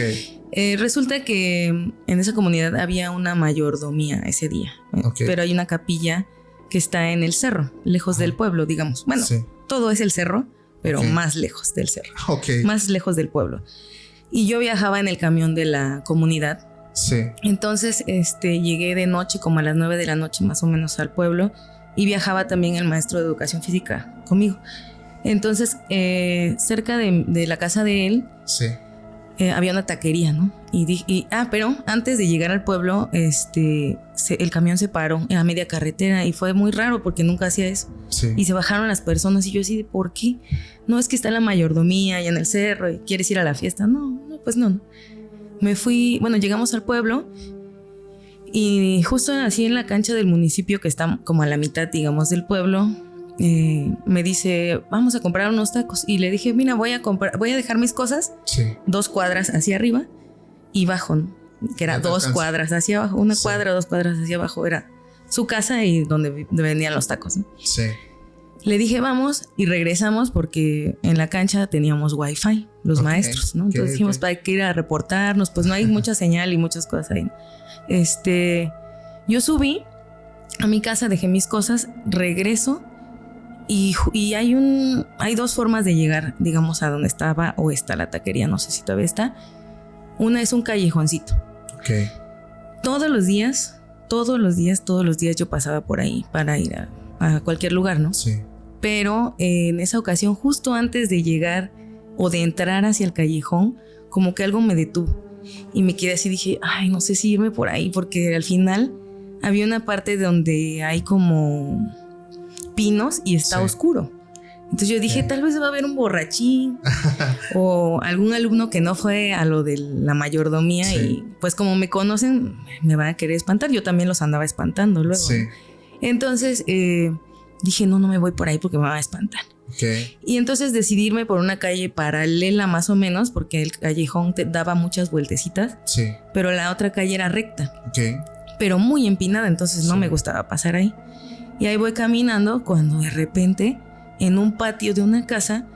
Resulta que en esa comunidad había una mayordomía ese día, pero hay una capilla que está en el cerro, lejos del pueblo, digamos. Bueno, todo es el cerro, pero más lejos del cerro. Más lejos del pueblo. Y yo viajaba en el camión de la comunidad. Sí. Entonces llegué de noche, como a las 9 de la noche más o menos, al pueblo, y viajaba también el maestro de educación física conmigo. Entonces cerca de la casa de él había una taquería, ¿no? Pero antes de llegar al pueblo el camión se paró a media carretera y fue muy raro porque nunca hacía eso. Y se bajaron las personas y yo así de ¿por qué? No, es que está la mayordomía allá en el cerro y quieres ir a la fiesta. No, pues no. Me fui, llegamos al pueblo y justo así en la cancha del municipio, que está como a la mitad, digamos, del pueblo, me dice, vamos a comprar unos tacos. Y le dije, mira, voy a dejar mis cosas 2 cuadras hacia arriba y bajo, ¿no? Que era 2 cuadras hacia abajo, una cuadra, 2 cuadras hacia abajo, era su casa y donde venían los tacos, ¿no? Le dije, vamos, y regresamos porque en la cancha teníamos wifi, los maestros, ¿no? Entonces dijimos, para que ir a reportarnos, pues no hay mucha señal y muchas cosas ahí. Yo subí a mi casa, dejé mis cosas, regreso y hay 2 formas de llegar, digamos, a donde estaba o está la taquería, no sé si todavía está. Una es un callejoncito. Todos los días yo pasaba por ahí para ir a cualquier lugar, ¿no? Pero en esa ocasión, justo antes de llegar o de entrar hacia el callejón, como que algo me detuvo y me quedé así, dije, no sé si irme por ahí, porque al final había una parte donde hay como pinos y está oscuro. Entonces yo dije, tal vez va a haber un borrachín o algún alumno que no fue a lo de la mayordomía y pues como me conocen, me van a querer espantar. Yo también los andaba espantando luego. Sí. Entonces dije, no me voy por ahí porque me van a espantar. Okay. Y entonces decidí irme por una calle paralela más o menos porque el callejón te daba muchas vueltecitas. Sí. Pero la otra calle era recta. Okay. Pero muy empinada, entonces no me gustaba pasar ahí. Y ahí voy caminando cuando de repente en un patio de una casa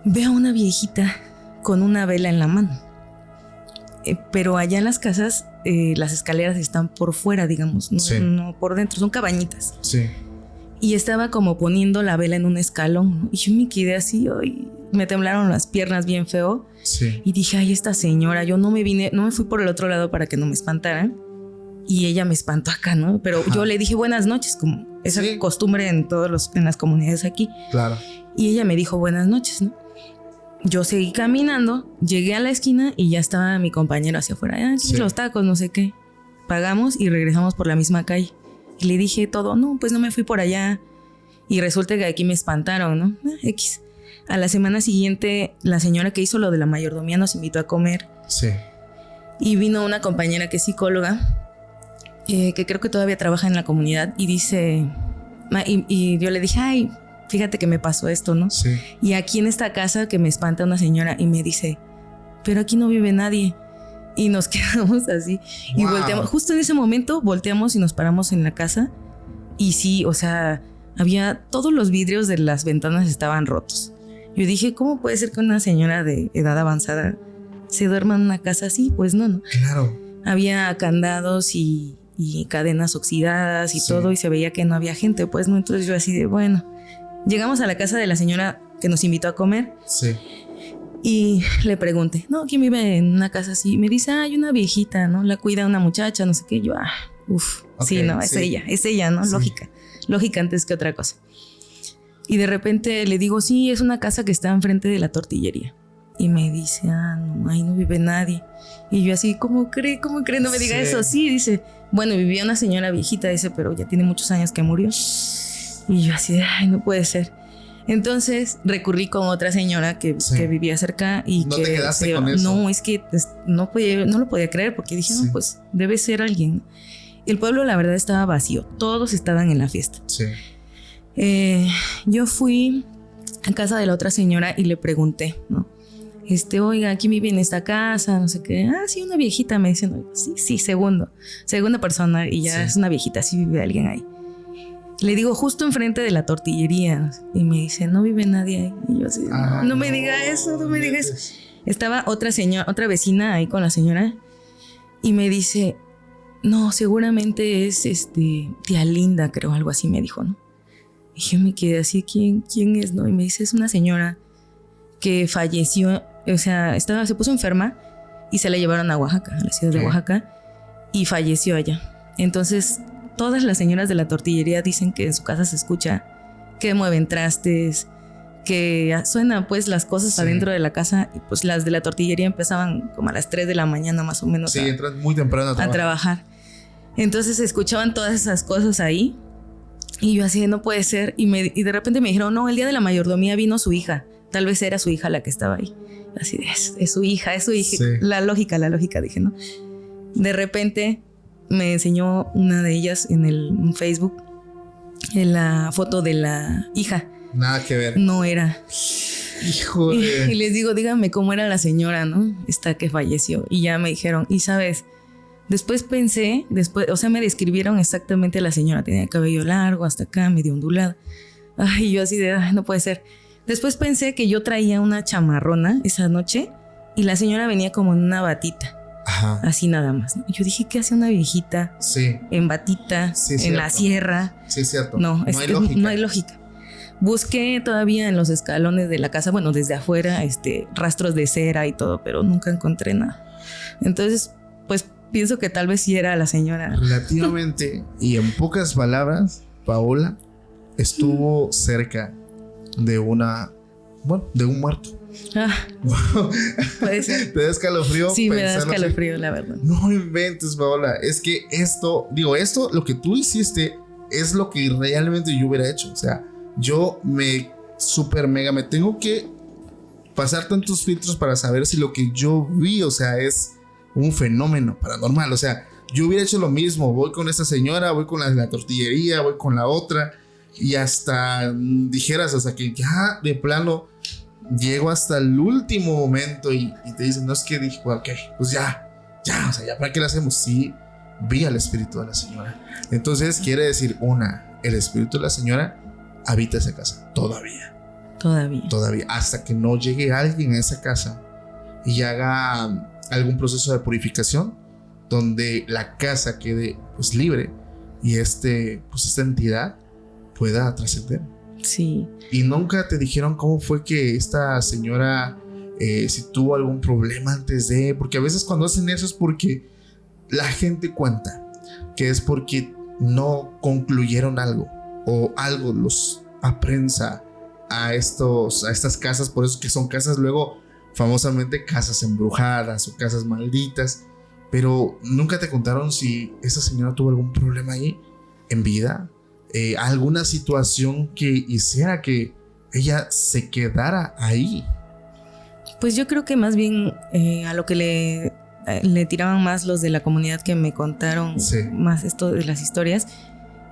veo a una viejita con una vela en la mano. Pero allá en las casas las escaleras están por fuera, digamos, no por dentro, son cabañitas. Sí. Y estaba como poniendo la vela en un escalón, ¿no? Y yo me quedé así, me temblaron las piernas bien feo. Sí. Y dije, ay, esta señora, yo no me fui por el otro lado para que no me espantaran. Y ella me espantó acá, ¿no? Pero yo le dije buenas noches, como esa costumbre en las comunidades aquí. Claro. Y ella me dijo buenas noches, ¿no? Yo seguí caminando, llegué a la esquina y ya estaba mi compañero hacia afuera. Los tacos, no sé qué. Pagamos y regresamos por la misma calle. Y le dije todo, no, pues no me fui por allá. Y resulta que aquí me espantaron, ¿no? X. A la semana siguiente, la señora que hizo lo de la mayordomía nos invitó a comer. Sí. Y vino una compañera que es psicóloga, que creo que todavía trabaja en la comunidad, y dice, y yo le dije, ay, fíjate que me pasó esto, ¿no? Sí. Y aquí en esta casa que me espanta una señora y me dice, pero aquí no vive nadie. Y nos quedamos así. Wow. Y volteamos, justo en ese momento volteamos y nos paramos en la casa. Y sí, o sea, todos los vidrios de las ventanas estaban rotos. Yo dije, ¿cómo puede ser que una señora de edad avanzada se duerma en una casa así? Pues no. Claro. Había candados y cadenas oxidadas y todo, y se veía que no había gente, pues no. Entonces yo así de, bueno, llegamos a la casa de la señora que nos invitó a comer. Sí. Y le pregunté, ¿no? ¿Quién vive en una casa así? Me dice, hay una viejita, ¿no? La cuida una muchacha, no sé qué. Yo, okay, sí, no, es ella, ¿no? Sí. Lógica antes que otra cosa. Y de repente le digo, sí, es una casa que está enfrente de la tortillería. Y me dice, no, ahí no vive nadie. Y yo así, ¿cómo cree? No me diga eso. Sí, dice, bueno, vivía una señora viejita, dice, pero ya tiene muchos años que murió. Y yo así, ay, no puede ser. Entonces recurrí con otra señora que vivía cerca y ¿No que te quedaste con eso? No, es que no lo podía creer porque dije, no, pues debe ser alguien. El pueblo la verdad estaba vacío, todos estaban en la fiesta. Sí. Yo fui a casa de la otra señora y le pregunté, ¿no? Oiga, ¿quién vive en esta casa? No sé qué. Sí, una viejita, me dicen. Sí, segunda persona y ya es una viejita, sí vive alguien ahí. Le digo, justo enfrente de la tortillería. Y me dice, no vive nadie ahí. Y yo así, no me diga eso, no me diga eso. Estaba otra vecina ahí con la señora. Y me dice, no, seguramente es tía Linda, creo, algo así me dijo, ¿no? Y yo me quedé así, ¿quién es, no? Y me dice, es una señora que falleció, o sea, se puso enferma y se la llevaron a Oaxaca, a la ciudad de Oaxaca, y falleció allá. Entonces todas las señoras de la tortillería dicen que en su casa se escucha que mueven trastes, que suenan pues las cosas adentro de la casa, y pues las de la tortillería empezaban como a las 3 de la mañana más o menos. Sí, entran muy temprano a trabajar. Entonces se escuchaban todas esas cosas ahí y yo así, no puede ser, y de repente me dijeron, no, el día de la mayordomía vino su hija, tal vez era su hija la que estaba ahí. Así es su hija. Sí. La lógica, dije, ¿no? De repente me enseñó una de ellas en Facebook la foto de la hija. Nada que ver. No era. Híjole. Y les digo, díganme cómo era la señora, ¿no? Esta que falleció. Y ya me dijeron, y sabes, después pensé, o sea, me describieron exactamente a la señora. Tenía cabello largo hasta acá, medio ondulado. Ay, yo así de, no puede ser. Después pensé que yo traía una chamarrona esa noche y la señora venía como en una batita. Ajá. Así nada más, ¿no? Yo dije, ¿qué hace una viejita en batita, en la sierra? Sí, cierto. No hay lógica. Busqué todavía en los escalones de la casa, bueno, desde afuera, rastros de cera y todo, pero nunca encontré nada. Entonces, pues pienso que tal vez sí era la señora. Relativamente, y en pocas palabras, Paola estuvo cerca de un muerto. Puede ser. ¿Te da escalofrío? Sí, me da escalofrío, la verdad. No inventes, Paola. Es que esto, lo que tú hiciste es lo que realmente yo hubiera hecho. O sea, yo me tengo que pasar tantos filtros para saber si lo que yo vi, o sea, es un fenómeno paranormal. O sea, yo hubiera hecho lo mismo. Voy con esta señora, voy con la tortillería, voy con la otra, y hasta dijeras, hasta que ya de plano llego hasta el último momento y te dicen, no, es que dije, ok, pues ya, o sea, ya, ¿para qué lo hacemos? Sí, vi al espíritu de la señora. Entonces quiere decir, el espíritu de la señora habita esa casa todavía, hasta que no llegue alguien a esa casa y haga algún proceso de purificación donde la casa quede pues libre y pues esta entidad pueda trascender. Sí. Y nunca te dijeron cómo fue que esta señora, si tuvo algún problema antes de, porque a veces cuando hacen eso es porque la gente cuenta que es porque no concluyeron algo o algo los aprensa a estas casas, por eso que son casas luego famosamente casas embrujadas o casas malditas. Pero nunca te contaron si esa señora tuvo algún problema ahí en vida, alguna situación que hiciera que ella se quedara ahí. Pues yo creo que más bien a lo que le tiraban más los de la comunidad que me contaron, sí, más esto de las historias,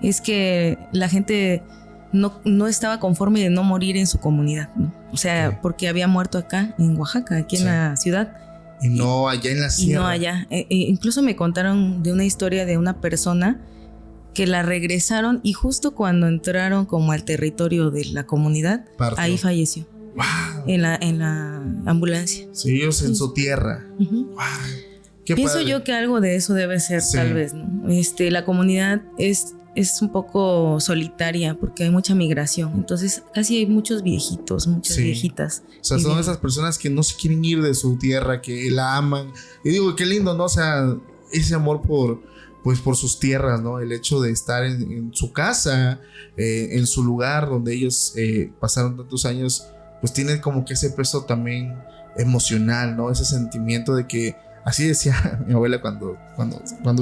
es que la gente no estaba conforme de no morir en su comunidad, ¿no? O sea, okay, porque había muerto acá en Oaxaca, aquí, sí, en la ciudad. Y no allá en la sierra. Y no allá. Incluso me contaron de una historia de una persona que la regresaron y justo cuando entraron como al territorio de la comunidad, ahí falleció. Wow. En la ambulancia. Sí, ellos en su tierra. Uh-huh. Wow. Qué Pienso padre. yo que algo de eso debe ser, sí, tal vez, ¿no? La comunidad es un poco solitaria porque hay mucha migración. Entonces casi hay muchos viejitos, muchas, sí, viejitas. O sea, son esas personas que no se quieren ir de su tierra, que la aman. Y digo, qué lindo, ¿no? O sea, ese amor por sus tierras, ¿no? El hecho de estar en su casa, en su lugar donde ellos pasaron tantos años, pues tienen como que ese peso también emocional, ¿no? Ese sentimiento de que, así decía mi abuela cuando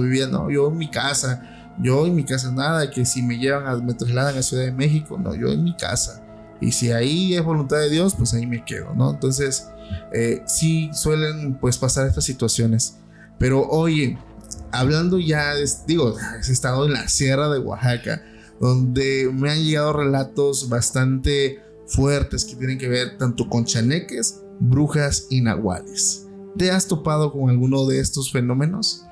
vivía, ¿no? Yo en mi casa, nada de que si me trasladan a Ciudad de México, no, yo en mi casa. Y si ahí es voluntad de Dios, pues ahí me quedo, ¿no? Entonces, sí suelen pues pasar estas situaciones. Pero oye, hablando ya, he estado en la Sierra de Oaxaca, donde me han llegado relatos bastante fuertes que tienen que ver tanto con chaneques, brujas y nahuales. ¿Te has topado con alguno de estos fenómenos?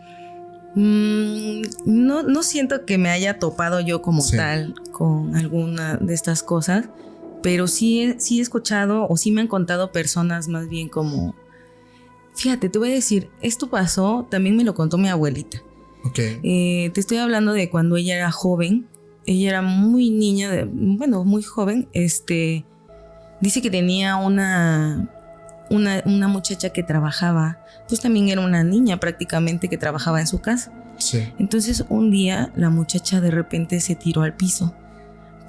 No siento que me haya topado yo como, sí, tal con alguna de estas cosas, pero sí he escuchado o sí me han contado personas más bien como... Fíjate, te voy a decir, esto pasó, también me lo contó mi abuelita. Okay. Te estoy hablando de cuando ella era joven. Ella era muy niña, muy joven. Dice que tenía una muchacha que trabajaba, pues también era una niña prácticamente que trabajaba en su casa. Sí. Entonces un día la muchacha de repente se tiró al piso,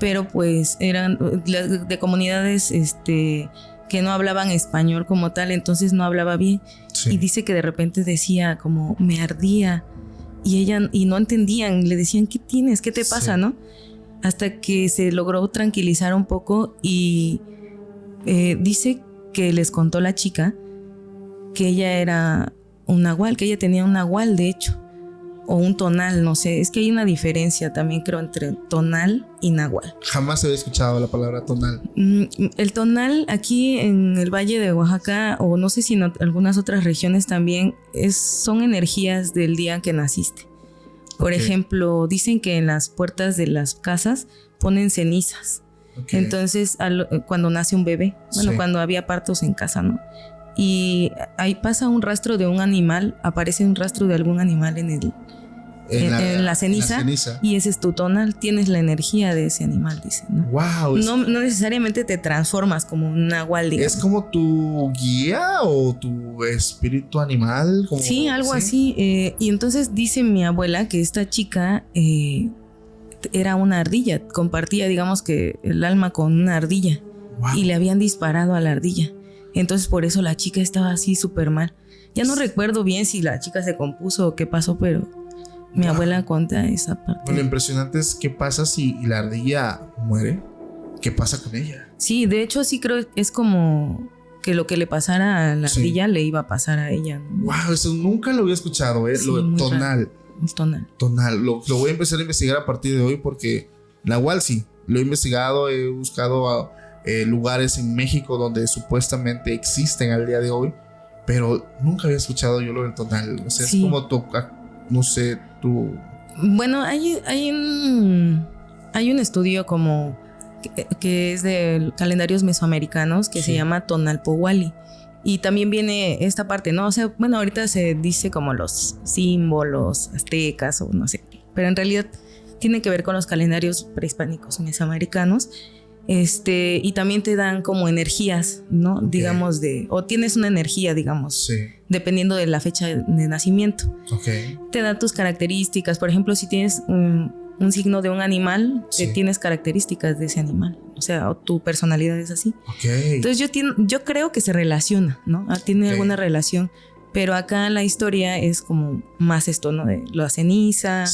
pero pues eran de comunidades que no hablaban español como tal, entonces no hablaba bien. Sí. Y dice que de repente decía como me ardía y no entendían, le decían ¿qué tienes? ¿Qué te pasa? Sí. ¿No? Hasta que se logró tranquilizar un poco y dice que les contó la chica que ella era un nahual, que ella tenía un nahual de hecho, o un tonal, no sé, es que hay una diferencia también creo entre tonal y nahual. Jamás había escuchado la palabra tonal. El tonal aquí en el Valle de Oaxaca, o no sé si en algunas otras regiones también, son energías del día que naciste. Por ejemplo, dicen que en las puertas de las casas ponen cenizas. Okay. Entonces, cuando nace un bebé, sí, cuando había partos en casa, ¿no? Y ahí pasa un rastro de un animal, aparece un rastro de algún animal en la ceniza, y ese es tu tonal, tienes la energía de ese animal, dicen, ¿no? Wow, no necesariamente te transformas como un nahual, digamos. ¿Es como tu guía o tu espíritu animal? Como, sí, algo así. Y entonces dice mi abuela que esta chica era una ardilla, compartía, digamos que el alma con una ardilla. Wow. Y le habían disparado a la ardilla. Entonces por eso la chica estaba así súper mal. Ya no recuerdo bien si la chica se compuso o qué pasó, pero Mi abuela cuenta esa parte. Lo impresionante es qué pasa si la ardilla muere. ¿Qué pasa con ella? Sí, de hecho sí creo que es como que lo que le pasara a la ardilla le iba a pasar a ella, ¿no? Wow, eso nunca lo había escuchado, Sí, lo de tonal. Tonal. Tonal. Lo voy a empezar a investigar a partir de hoy porque Nahual sí, lo he investigado, he buscado lugares en México donde supuestamente existen al día de hoy, pero nunca había escuchado yo lo del tonal. O sea, es como no sé, tú... Bueno, hay un estudio como que es de calendarios mesoamericanos que se llama Tonalpohualli. Y también viene esta parte, ¿no? O sea, bueno, ahorita se dice como los símbolos aztecas o no sé, pero en realidad tiene que ver con los calendarios prehispánicos mesoamericanos. Y también te dan como energías, ¿no? Okay. Digamos o tienes una energía, digamos, dependiendo de la fecha de nacimiento. Okay. Te dan tus características. Por ejemplo, si tienes un signo de un animal, tienes características de ese animal. O sea, tu personalidad es así. Okay. Entonces yo creo que se relaciona, ¿no? Tiene alguna relación. Pero acá la historia es como más esto, ¿no? De la ceniza.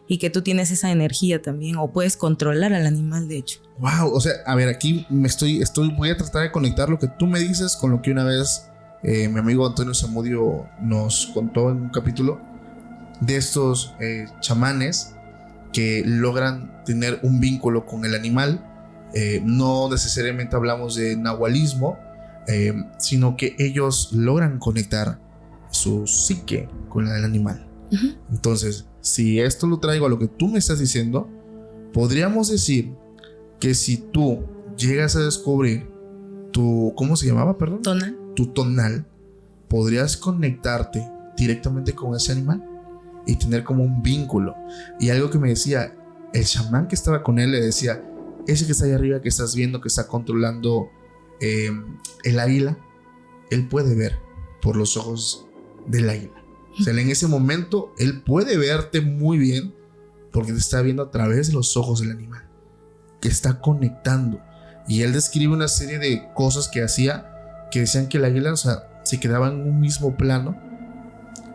Y que tú tienes esa energía también. O puedes controlar al animal, de hecho. Wow, o sea, a ver, aquí voy a tratar de conectar lo que tú me dices con lo que una vez mi amigo Antonio Zamudio nos contó en un capítulo de estos chamanes que logran tener un vínculo con el animal. No necesariamente hablamos de nahualismo, sino que ellos logran conectar su psique con la del animal. Uh-huh. Entonces, si esto lo traigo a lo que tú me estás diciendo, podríamos decir que si tú llegas a descubrir ¿cómo se llamaba, perdón? Tonal. Tu tonal, podrías conectarte directamente con ese animal y tener como un vínculo. Y algo que me decía el chamán que estaba con él, le decía: ese que está ahí arriba, que estás viendo, que está controlando el águila, él puede ver por los ojos del águila. O sea, en ese momento él puede verte muy bien porque te está viendo a través de los ojos del animal, que está conectando. Y él describe una serie de cosas que hacía, que decían que el águila, o sea, se quedaba en un mismo plano,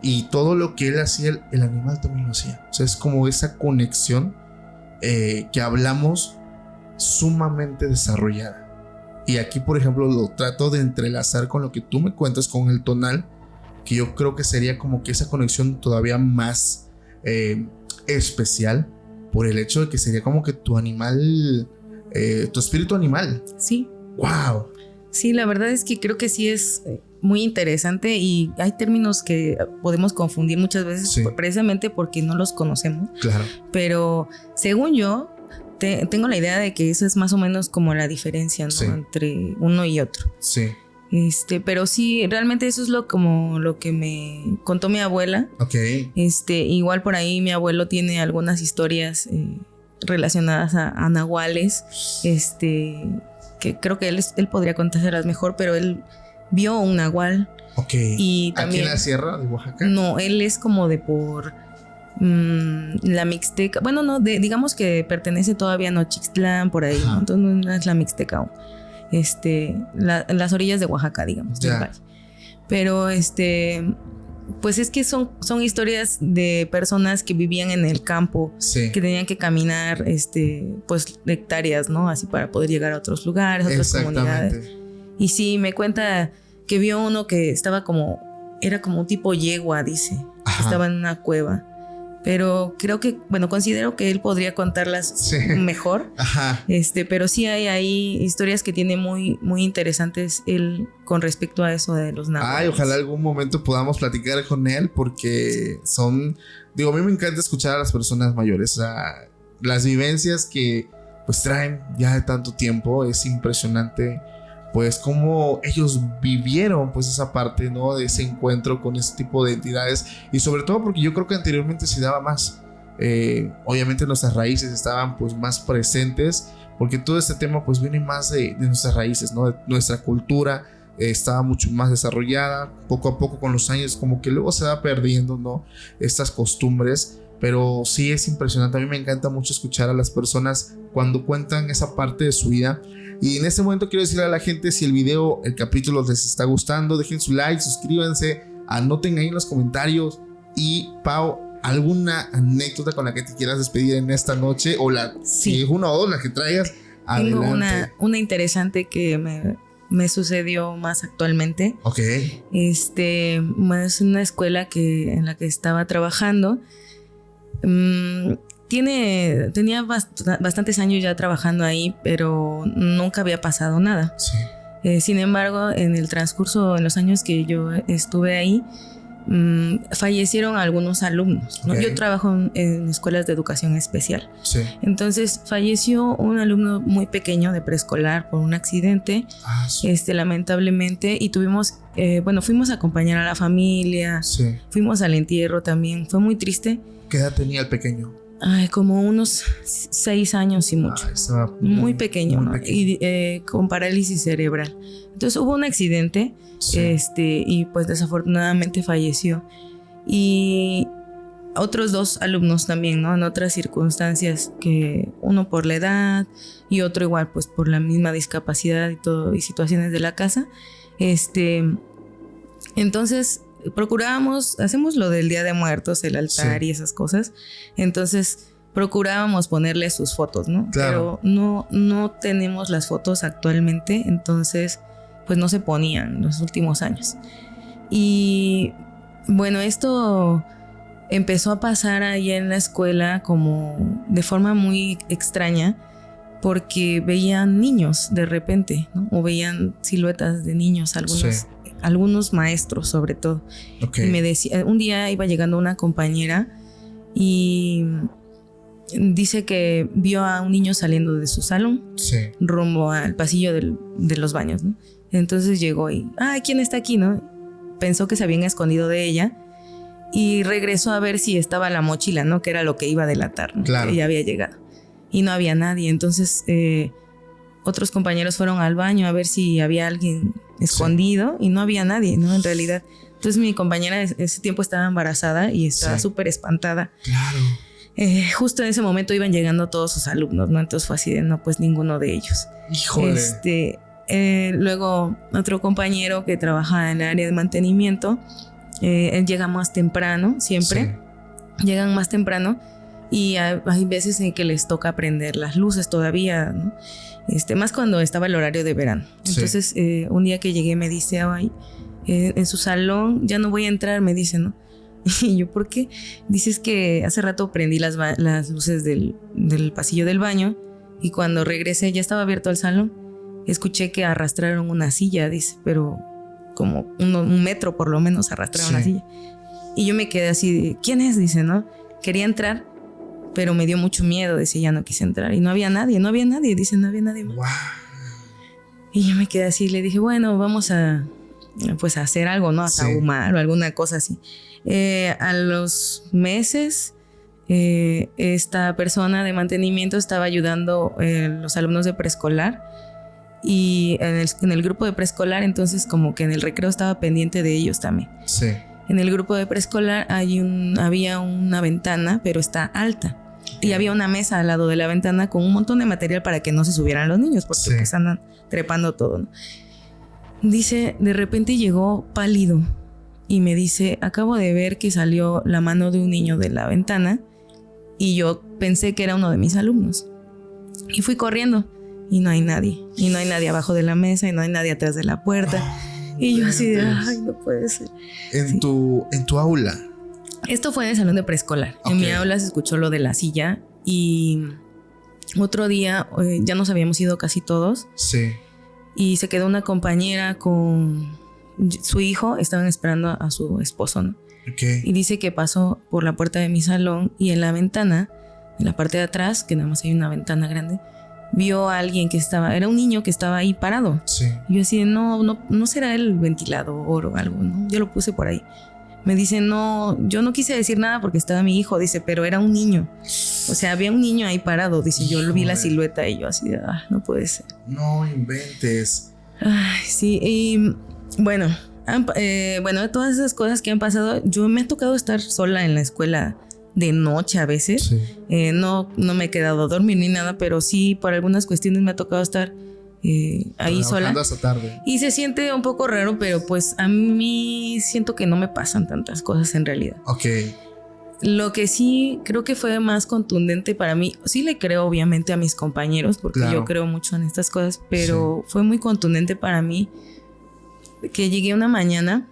y todo lo que él hacía, el animal también lo hacía. O sea, es como esa conexión que hablamos, sumamente desarrollada. Y aquí, por ejemplo, lo trato de entrelazar con lo que tú me cuentas con el tonal, que yo creo que sería como que esa conexión todavía más especial, por el hecho de que sería como que tu animal, tu espíritu animal. Sí. ¡Wow! Sí, la verdad es que creo que sí es muy interesante, y hay términos que podemos confundir muchas veces, precisamente porque no los conocemos. Claro. Pero según yo, tengo la idea de que eso es más o menos como la diferencia, ¿no? Entre uno y otro. Sí. Pero sí, realmente eso es lo que me contó mi abuela. Okay. Igual por ahí mi abuelo tiene algunas historias relacionadas a nahuales, que creo que él podría contárselas mejor, pero él vio un nahual. Okay. Y también, ¿aquí en la sierra de Oaxaca? No, él es como de por la Mixteca. Bueno, no, digamos que pertenece todavía a Nochixtlán, por ahí, ¿no? Entonces no es la Mixteca aún. Las orillas de Oaxaca, digamos, del valle. Pero pues es que son historias de personas que vivían en el campo, que tenían que caminar pues hectáreas, ¿no? Así para poder llegar a otros lugares, a otras comunidades. Y sí, me cuenta que vio uno que estaba era como un tipo yegua, dice. Ajá. Estaba en una cueva. Pero creo que, bueno, considero que él podría contarlas mejor. Ajá. Pero sí hay ahí historias que tiene muy, muy interesantes él con respecto a eso de los nahuales. Ay, ojalá algún momento podamos platicar con él, porque a mí me encanta escuchar a las personas mayores. O sea, las vivencias que pues traen ya de tanto tiempo, es impresionante. Pues cómo ellos vivieron pues esa parte, ¿no? De ese encuentro con ese tipo de entidades. Y sobre todo porque yo creo que anteriormente se daba más. Obviamente nuestras raíces estaban pues más presentes, porque todo este tema pues viene más de nuestras raíces, ¿no? De nuestra cultura estaba mucho más desarrollada. Poco a poco con los años como que luego se va perdiendo, ¿no? Estas costumbres. Pero sí es impresionante. A mí me encanta mucho escuchar a las personas cuando cuentan esa parte de su vida. Y en este momento quiero decirle a la gente, si el capítulo les está gustando, dejen su like, suscríbanse, anoten ahí en los comentarios. Y Pau, ¿alguna anécdota con la que te quieras despedir en esta noche? O si una o dos, la que traigas, tengo adelante. una interesante que me sucedió más actualmente. Ok. Es una escuela en la que estaba trabajando. Tenía bastantes años ya trabajando ahí, pero nunca había pasado nada. Sí. Sin embargo, en el transcurso, en los años que yo estuve ahí, fallecieron algunos alumnos, ¿no? Okay. Yo trabajo en escuelas de educación especial. Sí. Entonces falleció un alumno muy pequeño de preescolar por un accidente, Sí. Lamentablemente, y fuimos a acompañar a la familia, Sí. fuimos al entierro también, fue muy triste. ¿Qué edad tenía el pequeño? Como unos 6 años y mucho. Estaba muy pequeño, muy ¿no? pequeño. Y con parálisis cerebral. Entonces hubo un accidente, Sí. y pues desafortunadamente falleció. Y otros 2 alumnos también, ¿no? En otras circunstancias, que uno por la edad y otro igual pues por la misma discapacidad y todo, y situaciones de la casa. Entonces hacemos lo del Día de Muertos, el altar, sí, y esas cosas. Entonces procurábamos ponerle sus fotos, ¿no? Claro. Pero no tenemos las fotos actualmente, entonces pues no se ponían en los últimos años. Y bueno, esto empezó a pasar ahí en la escuela como de forma muy extraña, porque veían niños de repente, ¿no? O veían siluetas de niños, algunos maestros sobre todo. Okay. Y me decía, un día iba llegando una compañera y dice que vio a un niño saliendo de su salón, sí, rumbo al pasillo de los baños, ¿no? Entonces llegó y, ¿quién está aquí, no? Pensó que se habían escondido de ella y regresó a ver si estaba la mochila, ¿no? Que era lo que iba a delatar, ¿no? Claro. Que ella había llegado. Y no había nadie. Entonces otros compañeros fueron al baño a ver si había alguien escondido, sí, y no había nadie, ¿no? En realidad. Entonces mi compañera ese tiempo estaba embarazada y estaba súper espantada. Claro. Justo en ese momento iban llegando todos sus alumnos, ¿no? Entonces fue así de, no, pues ninguno de ellos. Híjole. Luego otro compañero que trabaja en el área de mantenimiento, él llega más temprano, siempre. Sí. Llegan más temprano y hay veces en que les toca prender las luces todavía, ¿no? Más cuando estaba el horario de verano. Entonces, sí, un día que llegué me dice, en su salón ya no voy a entrar, me dice, ¿no? Y yo, ¿por qué? Dices que hace rato prendí las luces del pasillo del baño y cuando regresé ya estaba abierto el salón. Escuché que arrastraron una silla, dice, pero como un metro por lo menos arrastraron la silla. Y yo me quedé así, ¿quién es? Dice, ¿no? Quería entrar, pero me dio mucho miedo, dice, ya no quise entrar. Y no había nadie, dice, no había nadie más. Wow. Y yo me quedé así, le dije, bueno, vamos a hacer algo, ¿no? A sahumar o alguna cosa así. A los meses, esta persona de mantenimiento estaba ayudando a los alumnos de preescolar. Y en el grupo de preescolar, entonces como que en el recreo estaba pendiente de ellos también. Sí. En el grupo de preescolar había una ventana, pero está alta. Y había una mesa al lado de la ventana con un montón de material para que no se subieran los niños, porque pues andan trepando todo, ¿no? Dice, de repente llegó pálido y me dice, acabo de ver que salió la mano de un niño de la ventana y yo pensé que era uno de mis alumnos. Y fui corriendo. Y no hay nadie. Y no hay nadie abajo de la mesa. Y no hay nadie atrás de la puerta. Y yo así de, no puede ser. En tu aula. Esto fue en el salón de preescolar. Okay. En mi aula se escuchó lo de la silla. Y otro día ya nos habíamos ido casi todos. Sí. Y se quedó una compañera con su hijo. Estaban esperando a su esposo, ¿no? Okay. Y dice que pasó por la puerta de mi salón. Y en la ventana, en la parte de atrás, que nada más hay una ventana grande, vio a alguien era un niño que estaba ahí parado. Sí. Y yo así, no será el ventilador o algo, ¿no? Yo lo puse por ahí. Me dice, no, yo no quise decir nada porque estaba mi hijo, dice, pero era un niño. O sea, había un niño ahí parado, dice, yo vi la silueta y yo así, no puede ser. No inventes. Ay, sí, y bueno, todas esas cosas que han pasado, yo me ha tocado estar sola en la escuela de noche a veces. Sí. No me he quedado a dormir ni nada, pero sí por algunas cuestiones me ha tocado estar ahí sola hasta tarde. y se siente un poco raro, pero pues a mí siento que no me pasan tantas cosas en realidad. Ok. Lo que sí creo que fue más contundente para mí, sí le creo obviamente a mis compañeros, porque Claro. yo creo mucho en estas cosas, pero fue muy contundente para mí que llegué una mañana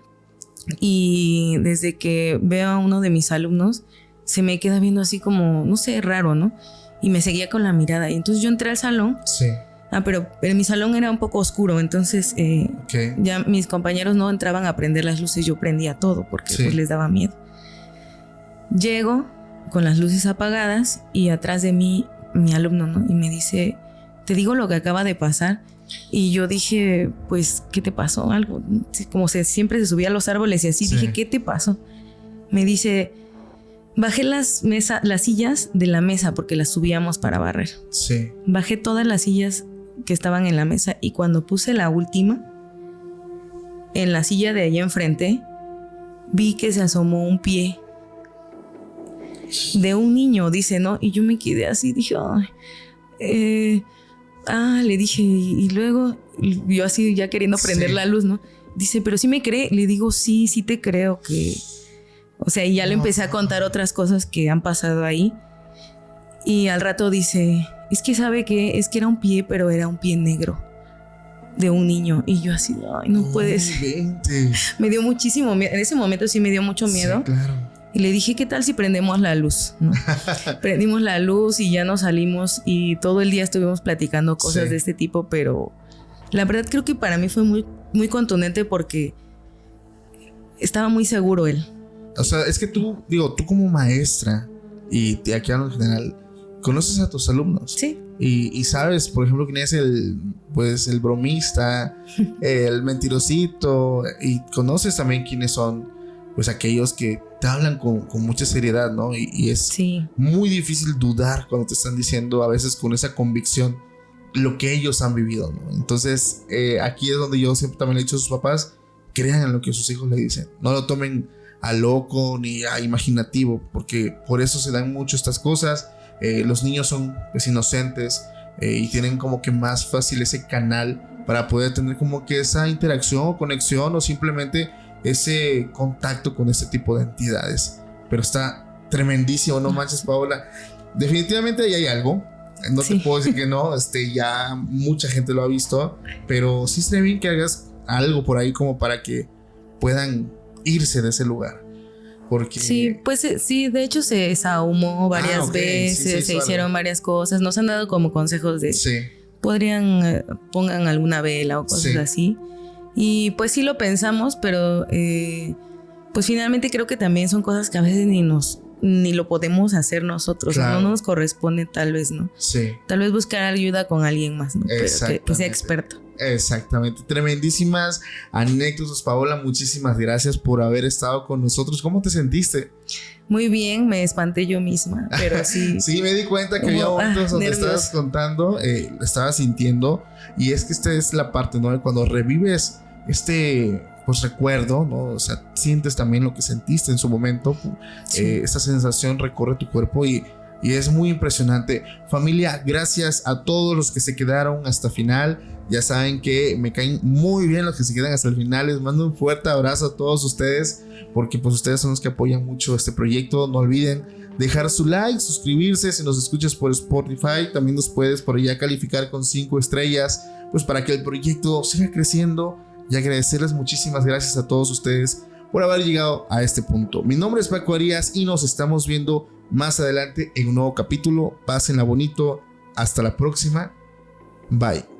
y desde que veo a uno de mis alumnos, se me queda viendo así como, no sé, raro, ¿no? Y me seguía con la mirada. Y entonces yo entré al salón. Sí. Pero mi salón era un poco oscuro, entonces Ok. ya mis compañeros no entraban a prender las luces, yo prendía todo porque Sí. pues les daba miedo. Llego con las luces apagadas y atrás de mí mi alumno, ¿no? Y me dice, te digo lo que acaba de pasar. Y yo dije, pues, ¿qué te pasó? Algo, como siempre se subía a los árboles y así. Sí. Dije, ¿qué te pasó? Me dice, bajé las sillas de la mesa porque las subíamos para barrer. Sí. Bajé todas las sillas que estaban en la mesa y cuando puse la última, en la silla de allá enfrente, vi que se asomó un pie de un niño, dice, ¿no? Y yo me quedé así, dije, le dije, y luego yo así ya queriendo prender Sí. la luz, ¿no? Dice, pero sí me cree. Le digo, sí te creo que... O sea, y ya le empecé a contar otras cosas que han pasado ahí. Y al rato dice, es que sabe que es que era un pie, pero era un pie negro de un niño. Y yo así, ay, no puede ser. Inventes. Me dio muchísimo miedo. En ese momento sí me dio mucho miedo. Sí, claro. Y le dije, ¿qué tal si prendemos la luz? ¿No? Prendimos la luz y ya nos salimos y todo el día estuvimos platicando cosas Sí. de este tipo, pero la verdad creo que para mí fue muy, muy contundente porque estaba muy seguro él. O sea, es que tú como maestra y aquí hablo en general, conoces a tus alumnos. Sí. Y sabes, por ejemplo, quién es el bromista, el mentirosito, y conoces también quiénes son, pues, aquellos que te hablan con mucha seriedad, ¿no? Y es Sí. muy difícil dudar cuando te están diciendo, a veces con esa convicción, lo que ellos han vivido, ¿no? Entonces, aquí es donde yo siempre también le he dicho a sus papás, crean en lo que sus hijos le dicen, no lo tomen a loco ni a imaginativo, porque por eso se dan mucho estas cosas. Los niños son, pues, inocentes, y tienen como que más fácil ese canal para poder tener como que esa interacción o conexión o simplemente ese contacto con este tipo de entidades. Pero está tremendísimo, no manches, Paola. Definitivamente ahí hay algo. No Sí. te puedo decir que no, ya mucha gente lo ha visto, pero sí sería bien que hagas algo por ahí como para que puedan irse de ese lugar. Porque Sí, pues sí, de hecho se sahumó varias ok. veces, se hicieron varias cosas, nos han dado como consejos de sí, pongan alguna vela o cosas Sí. así. Y pues sí lo pensamos, pero pues finalmente creo que también son cosas que a veces ni lo podemos hacer nosotros, Claro. no nos corresponde tal vez, ¿no? sí. Tal vez buscar ayuda con alguien más, ¿no? Pero que sea Exactamente. experto. Exactamente, tremendísimas anécdotas, Paola. Muchísimas gracias por haber estado con nosotros. ¿Cómo te sentiste? Muy bien, me espanté yo misma, pero sí. Sí, me di cuenta que había Como, momentos donde nervios. estabas contando, estabas sintiendo, y es que esta es la parte, ¿no? Cuando revives pues, recuerdo, ¿no? O sea, sientes también lo que sentiste en su momento. Sí. Esta sensación recorre tu cuerpo y es muy impresionante. Familia, gracias a todos los que se quedaron hasta final. Ya saben que me caen muy bien los que se quedan hasta el final. Les mando un fuerte abrazo a todos ustedes, porque pues ustedes son los que apoyan mucho este proyecto. No olviden dejar su like, suscribirse. Si nos escuchas por Spotify, también nos puedes por allá calificar con 5 estrellas, pues para que el proyecto siga creciendo. Y agradecerles muchísimas gracias a todos ustedes por haber llegado a este punto. Mi nombre es Paco Arias y nos estamos viendo más adelante en un nuevo capítulo. Pásenla bonito. Hasta la próxima. Bye.